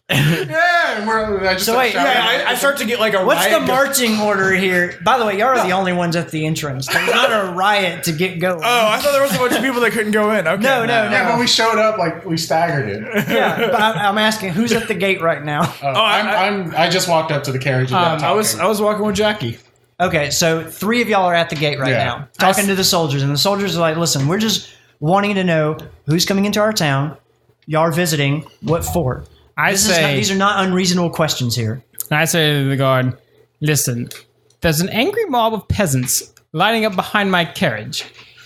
Yeah, I just So wait, I start to get like a What's the riot marching order here? By the way, y'all are the only ones at the entrance. There's not a riot to get going. Oh, I thought there was a bunch of people that couldn't go in. Okay. No. Yeah, when we showed up, like we staggered it. Yeah, but I'm asking, who's at the gate right now? I just walked up to the carriage. And I was walking with Jackie. Okay, so 3 of y'all are at the gate right Yeah. now, talking to the soldiers, and the soldiers are like, listen, we're just wanting to know who's coming into our town. Y'all are visiting. What for? These are not unreasonable questions here. I say to the guard, listen, there's an angry mob of peasants lining up behind my carriage.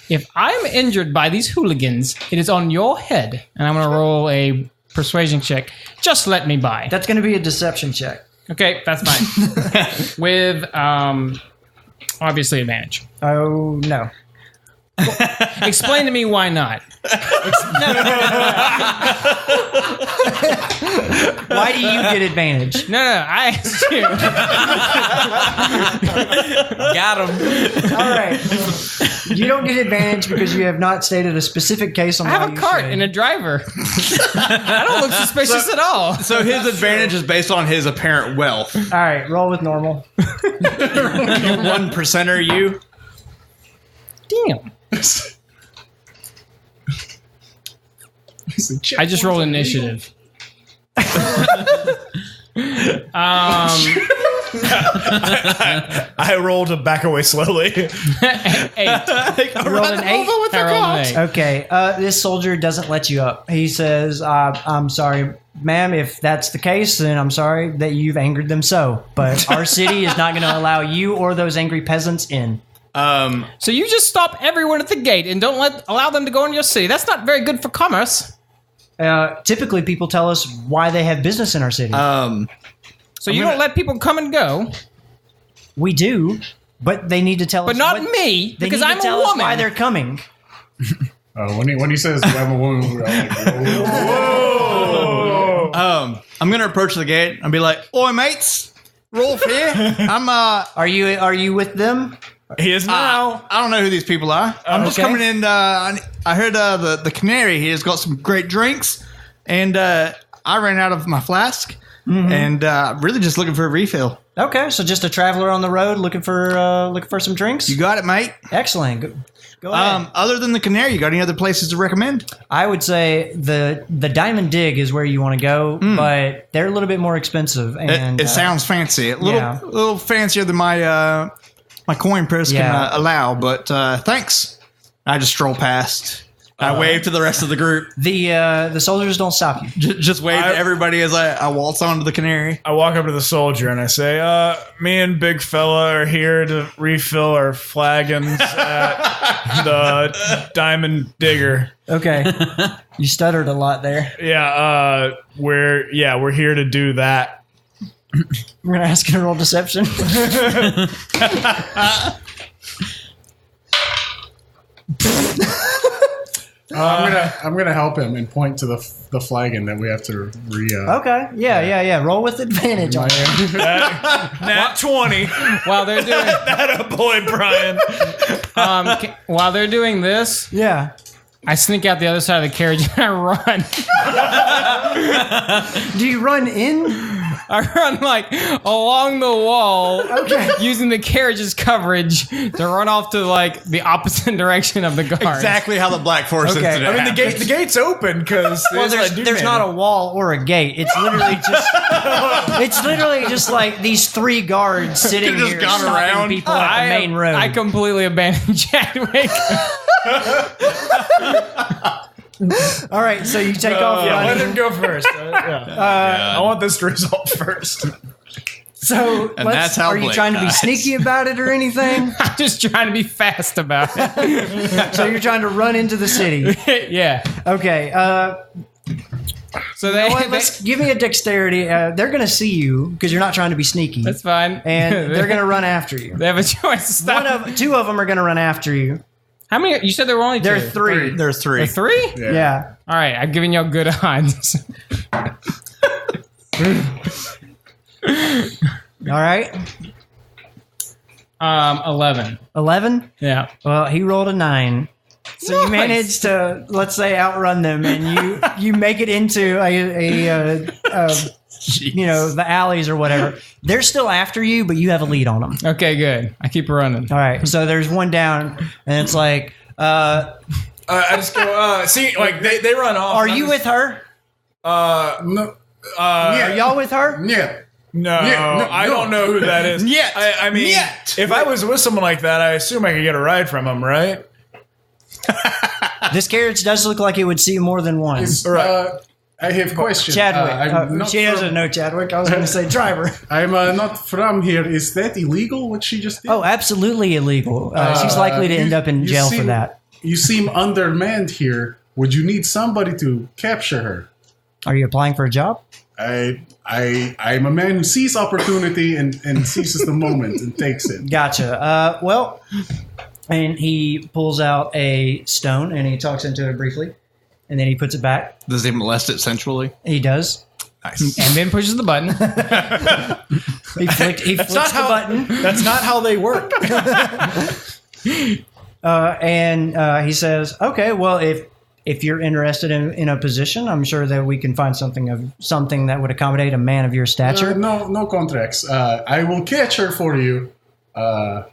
If I am injured by these hooligans, it is on your head. And I'm going to roll a persuasion check. Just let me by. That's going to be a deception check. Okay, that's fine. With, obviously, advantage. Oh, no. Explain to me why not. Why do you get advantage? No, I asked you. Got him. All right. You don't get advantage because you have not stated a specific case on I why have a you cart should. and a driver. I don't look suspicious at all. So his advantage is based on his apparent wealth. All right, roll with normal. 1%er you. Damn. I just rolled initiative. I rolled to back away slowly. 8. You rolled an 8? I rolled an 8. Okay, this soldier doesn't let you up. He says, I'm sorry, ma'am, if that's the case, then I'm sorry that you've angered them so. But our city is not going to allow you or those angry peasants in. So you just stop everyone at the gate and don't allow them to go in your city. That's not very good for commerce. Typically, people tell us why they have business in our city. So you don't let people come and go. We do, but they need to tell us. But not me, They because need to I'm a tell us woman. why they're coming. When he says I'm a woman, we're like, whoa. I'm gonna approach the gate and be like, "Oi, mates, Rolf here. I'm Are you with them? He is now. I don't know who these people are. I'm just Okay. coming in. I heard the canary here has got some great drinks, and I ran out of my flask, and really just looking for a refill. Okay, so just a traveler on the road looking for some drinks. You got it, mate. Excellent. Go ahead. Other than the canary, you got any other places to recommend? I would say the Diamond Dig is where you want to go, but they're a little bit more expensive. And It sounds fancy. A yeah. little fancier than my my coin purse Yeah. can allow. But thanks. I just stroll past. I wave to the rest of the group. the soldiers don't stop you. Just wave to everybody as I waltz onto the canary. I walk up to the soldier and I say, me and Big Fella are here to refill our flagons at the Diamond Digger. Okay, you stuttered a lot there. Yeah, we're here to do that. I'm gonna ask you to roll deception. I'm gonna help him and point to the flagon that we have to Okay, yeah. Roll with advantage on here. Nat 20. While they're doing That a boy, Brian. while they're doing this, Yeah. I sneak out the other side of the carriage and I run. Do you run in? I run like along the wall, Okay. using the carriage's coverage to run off to like the opposite direction of the guards. Exactly how the Black Forest Okay. incident I mean, happened. the gate's open because Well, there's not a wall or a gate. It's literally just like these 3 guards sitting Just here gone stopping around. people at the main road. I completely abandoned Chadwick. All right, so you take off Yeah, let running. him go first. I want this to resolve first. So And that's how are you Blake trying to be dies. sneaky about it or anything? I'm just trying to be fast about it. So you're trying to run into the city. Yeah. Okay. So they, Let's give me a dexterity. They're going to see you because you're not trying to be sneaky. that's fine. And they're going to run after you. They have a choice to stop. 2 of them are going to run after you. How many? You said there were only two. There are three. There's three. There are three? Yeah. All right, I'm giving y'all good odds. All right. 11. 11. Yeah. Well, he rolled a 9. So you managed to, let's say, outrun them, and you make it into the alleys or whatever. They're still after you, but you have a lead on them. Okay, good. I keep running. All right. So there's one down, and it's like, I just go, see, like, they run off. are you with her? No. Are y'all with her? Yeah. No, Yeah, I don't know who that is. Yet. I mean, if I was with someone like that, I assume I could get a ride from him, right? This carriage does look like it would see more than one. I have a question. Chadwick. I'm not She doesn't know Chadwick. I was going to say driver. I'm not from here. Is that illegal, what she just did? Oh, absolutely illegal. She's likely to end up in jail for that. You seem undermanned here. Would you need somebody to capture her? Are you applying for a job? I'm a man who sees opportunity and seizes the moment and takes it. Gotcha. Well, and he pulls out a stone and he talks into it briefly, and then he puts it back. Does he molest it sensually? He does. Nice. And then pushes the button. He flicks the button. That's not how they work. And he says, "Okay, well, if you're interested in a position, I'm sure that we can find something that would accommodate a man of your stature." No contracts. I will catch her for you, and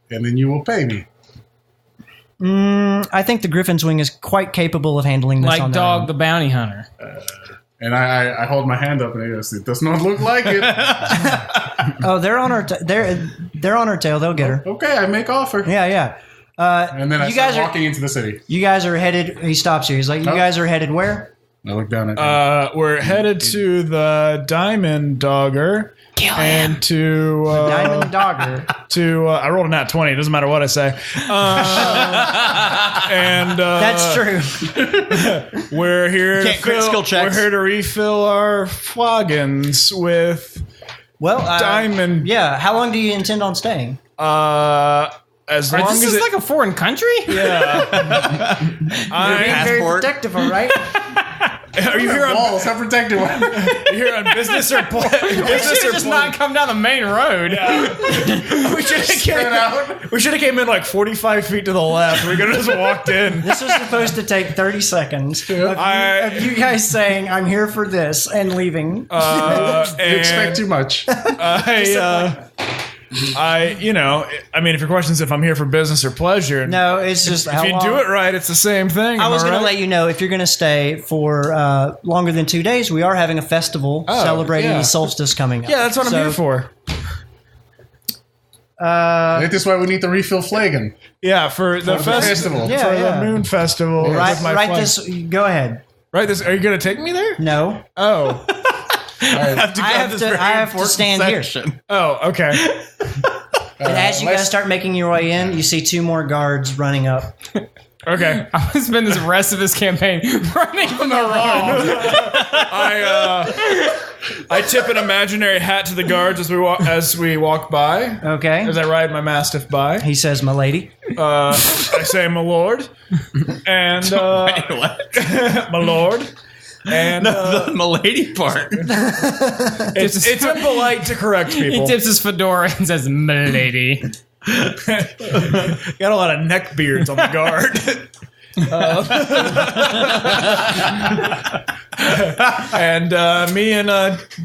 then you will pay me. I think the Griffin's Wing is quite capable of handling this. Like on their Dog own. the Bounty Hunter. And I hold my hand up and he goes, "It does not look like it." Oh, they're on her. They're on her tail. They'll get her. Okay, I make offer. Yeah. And then I you start guys walking into the city. You guys are headed. He stops you. He's like, "You guys are headed where?" I look down at him. We're headed to the Diamond Dogger. And to Diamond Dogger. I rolled a nat 20. It doesn't matter what I say. And That's true. we're here. Can't crit skill checks. We're here to refill our flagons with Well, diamond. Yeah. How long do you intend on staying? As long This as is like a foreign country? yeah. You're being very passport. protective, all right? Are you here on Walls, how protected one. here on business or We should have just not come down the main road. We should have came in like 45 feet to the left. We could have just walked in. This was supposed to take 30 seconds of you guys saying, "I'm here for this," and leaving. You expect too much. I mean, if your question is if I'm here for business or pleasure, No, it's just if you do it right, it's the same thing. I was going to right? let you know, if you're going to stay for longer than 2 days, we are having a festival celebrating the solstice coming up. Yeah, that's what I'm here for. That is why we need to refill flagon. Yeah, for the festival. Yeah, for yeah. the moon festival. with my Write flag. this. Go ahead. Write this. Are you going to take me there? No, Oh. I have to stand here. Oh, okay. And as you guys start making your way in, you see 2 more guards running up. Okay. I'm going to spend this rest of this campaign running from the road. I tip an imaginary hat to the guards as we walk by. Okay. As I ride my mastiff by. He says, "My lady." I say, "My lord," and my lord. And The milady part. it's impolite to correct He people. tips his fedora and says, "Milady." Got a lot of neck beards on the guard. And me and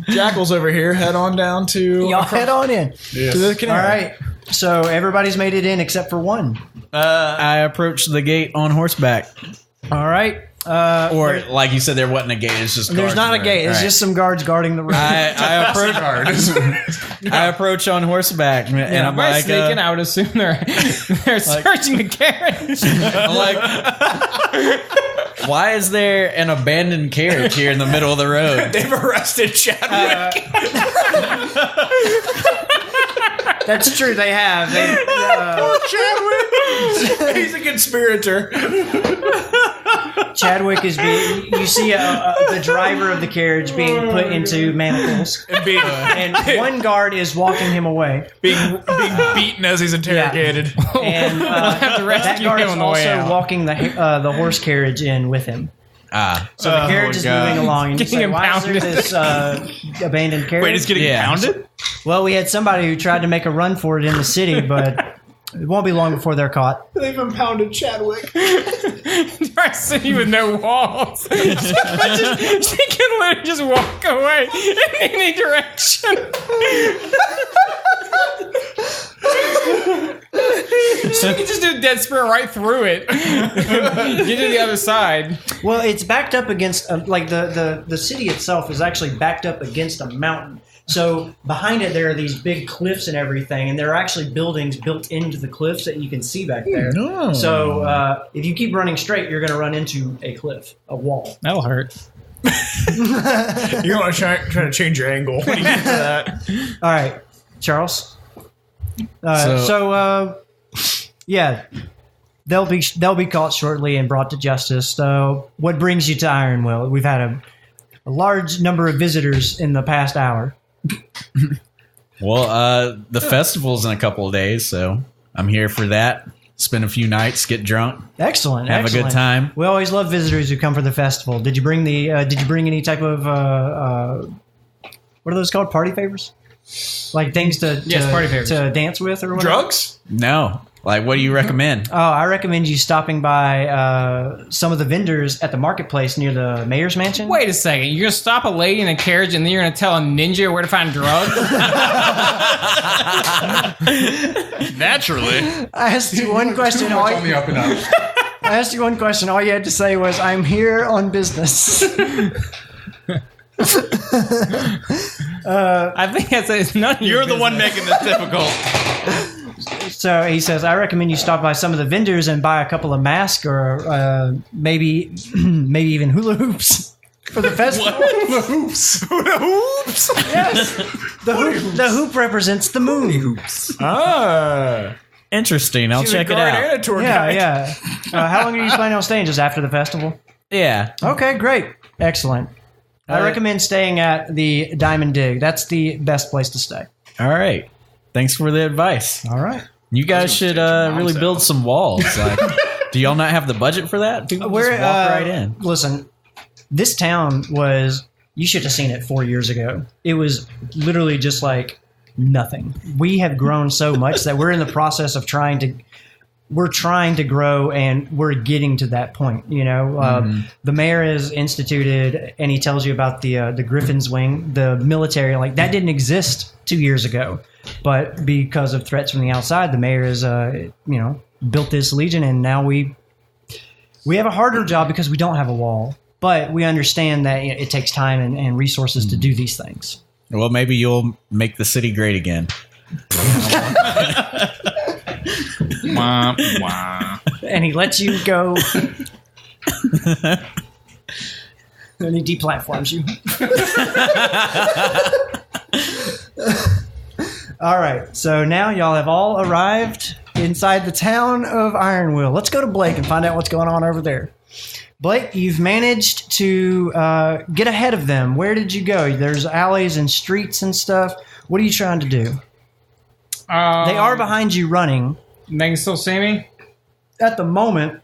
Jackals over here head on down to Y'all head on in. to the All canary. right. So everybody's made it in except for one. I approached the gate on horseback. All right. Or, like you said, there wasn't a gate. It's just There's guards not a there. gate. It's All just some guards guarding the road. I approach. I approach on horseback, and I'm By like, sneaking, I would assume they're searching the carriage. I'm like, why is there an abandoned carriage here in the middle of the road? They've arrested Chadwick. That's true. They have. Chadwick. He's a conspirator. Chadwick is being. You see the driver of the carriage being put into manacles, and one guard is walking him away, being beaten as he's interrogated. Yeah. And that guard is also walking the horse carriage in with him. So the carriage is moving along, and you say, "Why is there this abandoned carriage?" Wait, it's getting pounded? Well, we had somebody who tried to make a run for it in the city, but it won't be long before they're caught. They've impounded Chadwick. Our city with no walls. She can literally just walk away in any direction. She can just do dead sprint right through it. Get to the other side. Well, it's backed up against the city itself is actually backed up against a mountain. So behind it, there are these big cliffs and everything, and there are actually buildings built into the cliffs that you can see back there. No. So if you keep running straight, you're going to run into a cliff, a wall. That'll hurt. You want to try to change your angle when you get to that. All right, Charles. Yeah, they'll be caught shortly and brought to justice. So, what brings you to Ironwill? We've had a large number of visitors in the past hour. Well, the festival's in a couple of days, so I'm here for that. Spend a few nights, get drunk, Excellent. have a good time. We always love visitors who come for the festival. Did you bring any type of what are those called? Party favors? Like things to party favors. To dance with or whatever? Drugs? No. Like, what do you recommend? Oh, I recommend you stopping by some of the vendors at the marketplace near the mayor's mansion. Wait a second. You're going to stop a lady in a carriage and then you're going to tell a ninja where to find drugs? Naturally. I asked you one question. Too much on the up and up. I asked you one question. All you had to say was, "I'm here on business." I think that's it's none of your You're the one business. making this difficult. So he says, "I recommend you stop by some of the vendors and buy a couple of masks or maybe even hula hoops for the festival." Hula hoops. Hula hoops? Yes, the hoop represents the moon. Ah. Interesting. I'll check it out. And a tour Yeah, guide. yeah. How long are you planning on staying? Just after the festival? Yeah. Okay, great, excellent. I recommend staying at the Diamond Dig. That's the best place to stay. All right. Thanks for the advice. All right. You guys should really build some walls. Like, do y'all not have the budget for that? People just walk right in. Listen, this town was. You should have seen it 4 years ago. It was literally just like nothing. We have grown so much that we're in the process of trying to grow, and we're getting to that point. You know, the mayor has instituted, and he tells you about the Griffin's Wing, the military. Like that didn't exist 2 years ago, but because of threats from the outside, the mayor has built this legion, and now we have a harder job because we don't have a wall. But we understand that it takes time and resources to do these things. Well, maybe you'll make the city great again. Wah, wah. And he lets you go. And he deplatforms you. All right. So now y'all have all arrived inside the town of Ironwill. Let's go to Blake and find out what's going on over there. Blake, you've managed to get ahead of them. Where did you go? There's alleys and streets and stuff. What are you trying to do? They are behind you running. They can still see me? At the moment,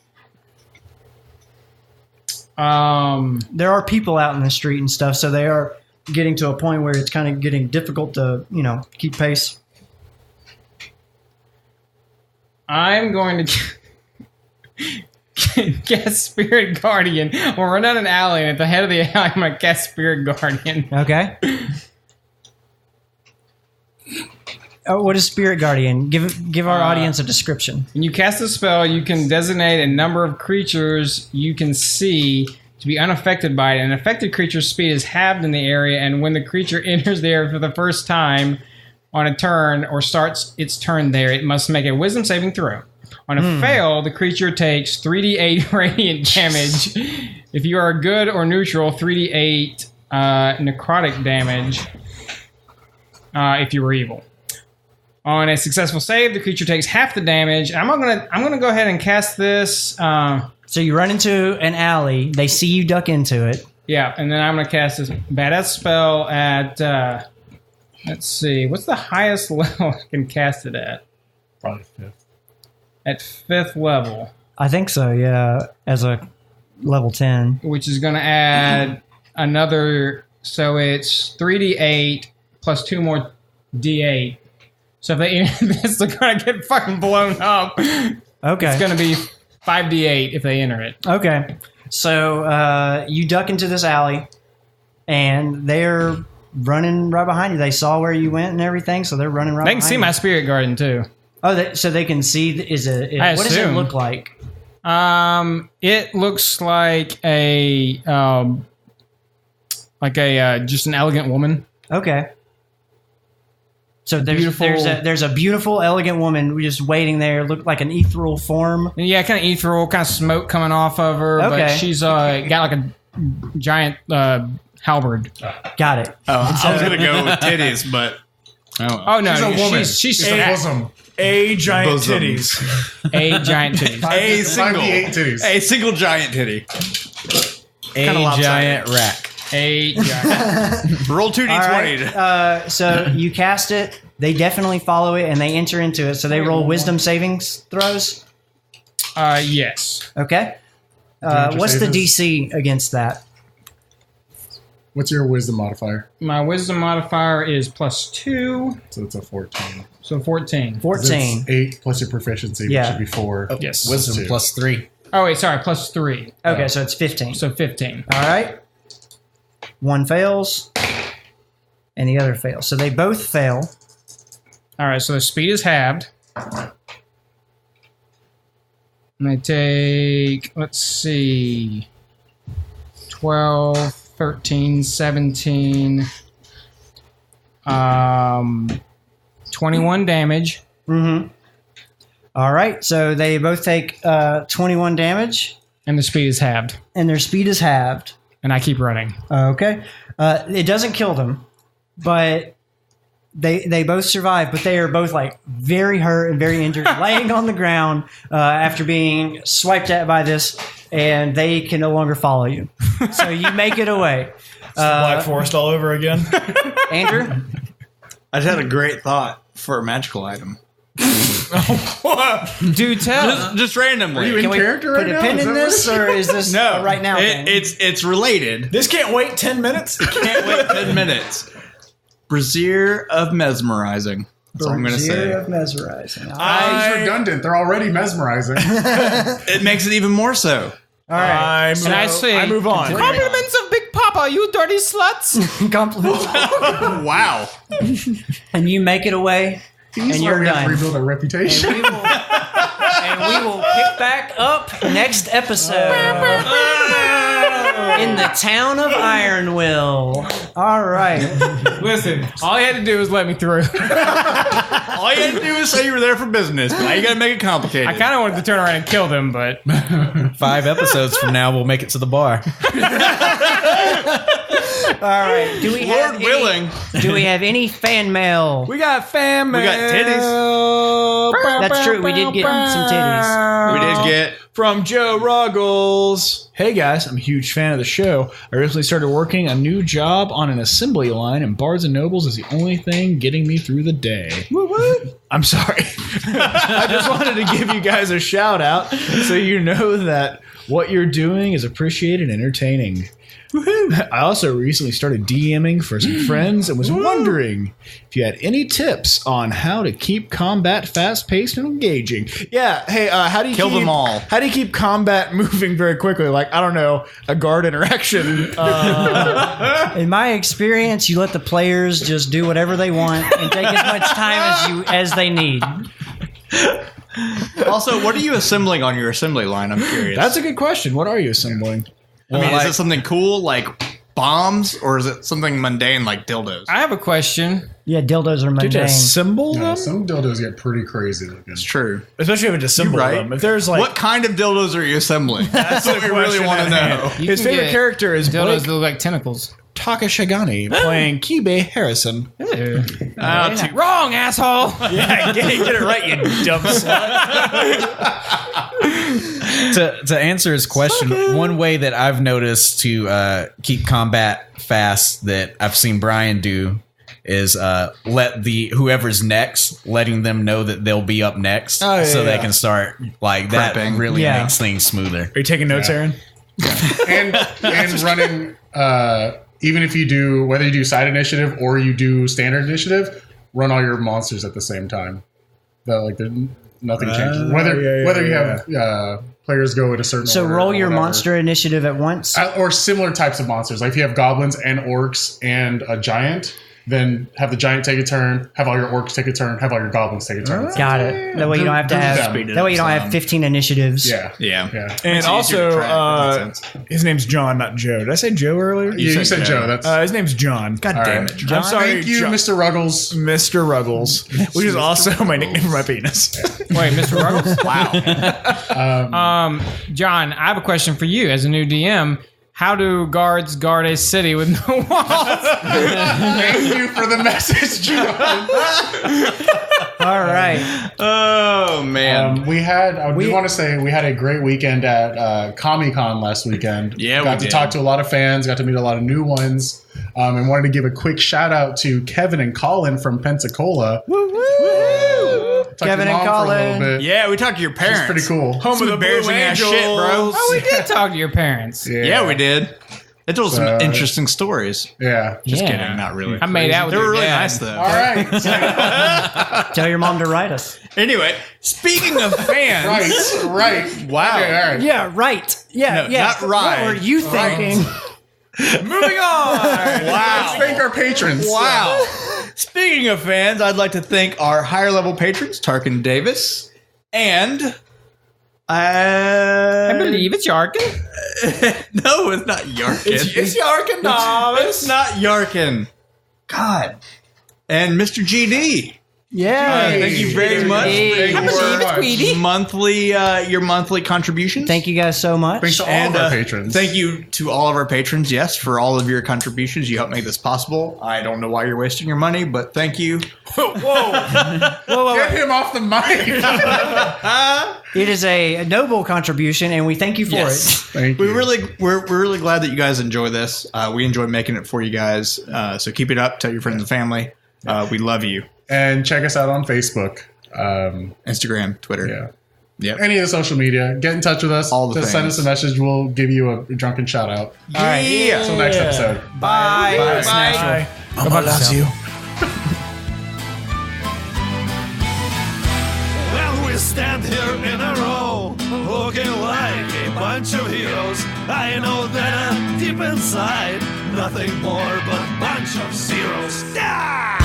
there are people out in the street and stuff, so they are getting to a point where it's kind of getting difficult to, keep pace. I'm going to guess Spirit Guardian. We'll run down an alley, and at the head of the alley, I'm going to cast Spirit Guardian. Okay. What is Spirit Guardian? Give our audience a description. When you cast a spell, you can designate a number of creatures you can see to be unaffected by it. An affected creature's speed is halved in the area, and when the creature enters the area for the first time on a turn or starts its turn there, it must make a wisdom saving throw. On a fail, the creature takes 3d8 radiant damage. If you are good or neutral, 3d8 necrotic damage if you were evil. On a successful save, the creature takes half the damage. I'm gonna go ahead and cast this. So you run into an alley. They see you duck into it. Yeah, and then I'm going to cast this badass spell at, let's see, what's the highest level I can cast it at? Probably 5th. At 5th level. I think so, yeah, as a level 10. Which is going to add another, so it's 3d8 plus 2 more d8. So if they enter this, they're going to get fucking blown up. Okay. It's going to be 5d8 if they enter it. Okay. So you duck into this alley, and they're running right behind you. They saw where you went and everything, so they're running right They behind can see you. my spirit garden, too. Oh, so they can see, what does it look like? It looks like just an elegant woman. Okay. So Beautiful. there's a beautiful, elegant woman just waiting there, look like an ethereal form. Yeah, kind of ethereal, kind of smoke coming off of her. But Okay. she's got like a giant halberd. Got it. Oh, I was gonna go with titties, but Oh no, She's a woman. She's It's a bosom. A giant Bosom. titties. a giant titty. a single, 5d8 titties. a single giant titty. A lopsided. giant rack. A giant. Roll 2d20. All right. So you cast it. They definitely follow it, and they enter into it. So they roll wisdom savings throws. Yes. Okay. Danger What's the savings? DC against that? What's your wisdom modifier? My wisdom modifier is +2, So it's a 14. so 14. 14. It's 8 plus your proficiency, which Yeah. should be 4. Yes. Wisdom Two. +3. Oh wait, sorry, +3, Okay, so it's 15. so 15. All right. One fails, and the other fails. So they both fail. All right, so the speed is halved. And they take, let's see, 12, 13, 17, 21 damage. Mm-hmm. All right, so they both take 21 damage, And the speed is halved. and their speed is halved. And I keep running. Okay. It doesn't kill them, but they both survive, but they are both like very hurt and very injured, laying on the ground after being swiped at by this, and they can no longer follow you. So you make it away. Black Forest all over again. Andrew? I just had a great thought for a magical item. Do tell. Just randomly. in Can we character put right a now? pin Is in that what this, or is this a right now thing? it's related. This can't wait 10 minutes. Can't wait 10 minutes. Brazier of mesmerizing. That's all I'm going to Brazier say. of mesmerizing. It's redundant. They're already mesmerizing. It makes it even more so. All right. And I say, I move on. compliments of Big Papa, you dirty sluts. Compliments. Wow. And you make it away, and you're We have to done. rebuild our reputation. And we will pick back up next episode in the town of Ironwill. All right. Listen, all you had to do was let me through. All you had to do is say you were there for business. Now you got to make it complicated. I kind of wanted to turn around and kill them, but 5 episodes from now, we'll make it to the bar. All right. Do we have Lord willing. Do we have any fan mail? We got fam. We got titties. That's true. We did get some titties. We did get From Joe Ruggles. Hey guys, I'm a huge fan of the show. I recently started working a new job on an assembly line, and Bards Nobles is the only thing getting me through the day. I'm sorry. I just wanted to give you guys a shout out so you know that what you're doing is appreciated and entertaining. I also recently started DMing for some friends and was wondering if you had any tips on how to keep combat fast-paced and engaging. Yeah, hey, how do you Kill keep, them all. How do you keep combat moving very quickly? Like, I don't know, a guard interaction. In my experience, you let the players just do whatever they want and take as much time as they need. Also, what are you assembling on your assembly line? I'm curious. That's a good question. What are you assembling? I mean, is it something cool like bombs, or is it something mundane like dildos? I have a question. Yeah, dildos are Did you mundane. assemble Yeah, them? some dildos get pretty crazy looking. It's true. Especially if you assemble Right? them. If there's like What kind of dildos are you assembling? That's what we really want to know. You his can favorite get character is dildos Blake. that look like tentacles. Takashigani playing Kibe Harrison. Wrong, asshole. Yeah, get it right, you dumb slut. To answer his question, one way that I've noticed to keep combat fast that I've seen Brian do is let whoever's next, letting them know that they'll be up next, so they can start like that. Prepping. Really makes things smoother. Are you taking notes, Aaron? and running even if you do, whether you do side initiative or you do standard initiative, run all your monsters at the same time. Nothing changes. Whether you have players go at a certain So order roll or your whatever. monster initiative at once. Or similar types of monsters. Like if you have goblins and orcs and a giant, then have the giant take a turn, have all your orcs take a turn, have all your goblins take a turn. Got it. That way you don't have to have. That way you don't have 15 initiatives. Yeah. And also, his name's John, not Joe. Did I say Joe earlier? You said Joe. That's his name's John. God damn it. I'm sorry. Thank you, John. Mr. Ruggles. Mr. Ruggles, which is also my nickname for my penis. Wait, Mr. Ruggles? Wow. John, I have a question for you as a new DM. How do guards guard a city with no walls? Thank you for the message, John. All right. Oh man. We had a great weekend at Comic-Con last weekend. Yeah, got to talk to a lot of fans, got to meet a lot of new ones, and wanted to give a quick shout out to Kevin and Colin from Pensacola. Kevin and Colin. Yeah, we talked to your parents. It's pretty cool. Home of the embarrassing ass shit, bro. Oh, we did talk to your parents. Yeah, we did. They told us some interesting stories. Yeah. Just Yeah. kidding, not really. I made out with They were your really dad. nice though. All right. Tell your mom to write us. Anyway, speaking of fans, right. wow. Okay, all right. Yeah, right. Yeah, No, not right. What were you thinking? Moving on. Let's thank our patrons. Wow. Speaking of fans, I'd like to thank our higher level patrons, Tarken Davis, and I believe it's Yarkin. no, it's not Yarkin. It's Yarkin Davis. It's not Yarkin. God. And Mr. GD. Yeah. Thank you very much Hey. I believe it's Guede. your monthly contributions. Thank you guys so much. Thanks to all of our patrons. Thank you to all of our patrons, yes, for all of your contributions. You help make this possible. I don't know why you're wasting your money, but thank you. Get him off the mic. It is a noble contribution, and we thank you for it. Thank you. We're really glad that you guys enjoy this. We enjoy making it for you guys. So keep it up. Tell your friends and family. We love you. And check us out on Facebook. Instagram, Twitter. Yeah. Yep. Any of the social media. Get in touch with us. All the Just send things. us a message. We'll give you a drunken shout out. All right. Yeah. Until next episode. Bye. Bye. Mama loves you. Well, we stand here in a row, looking like a bunch of heroes. I know that deep inside, nothing more but a bunch of zeros. Ah!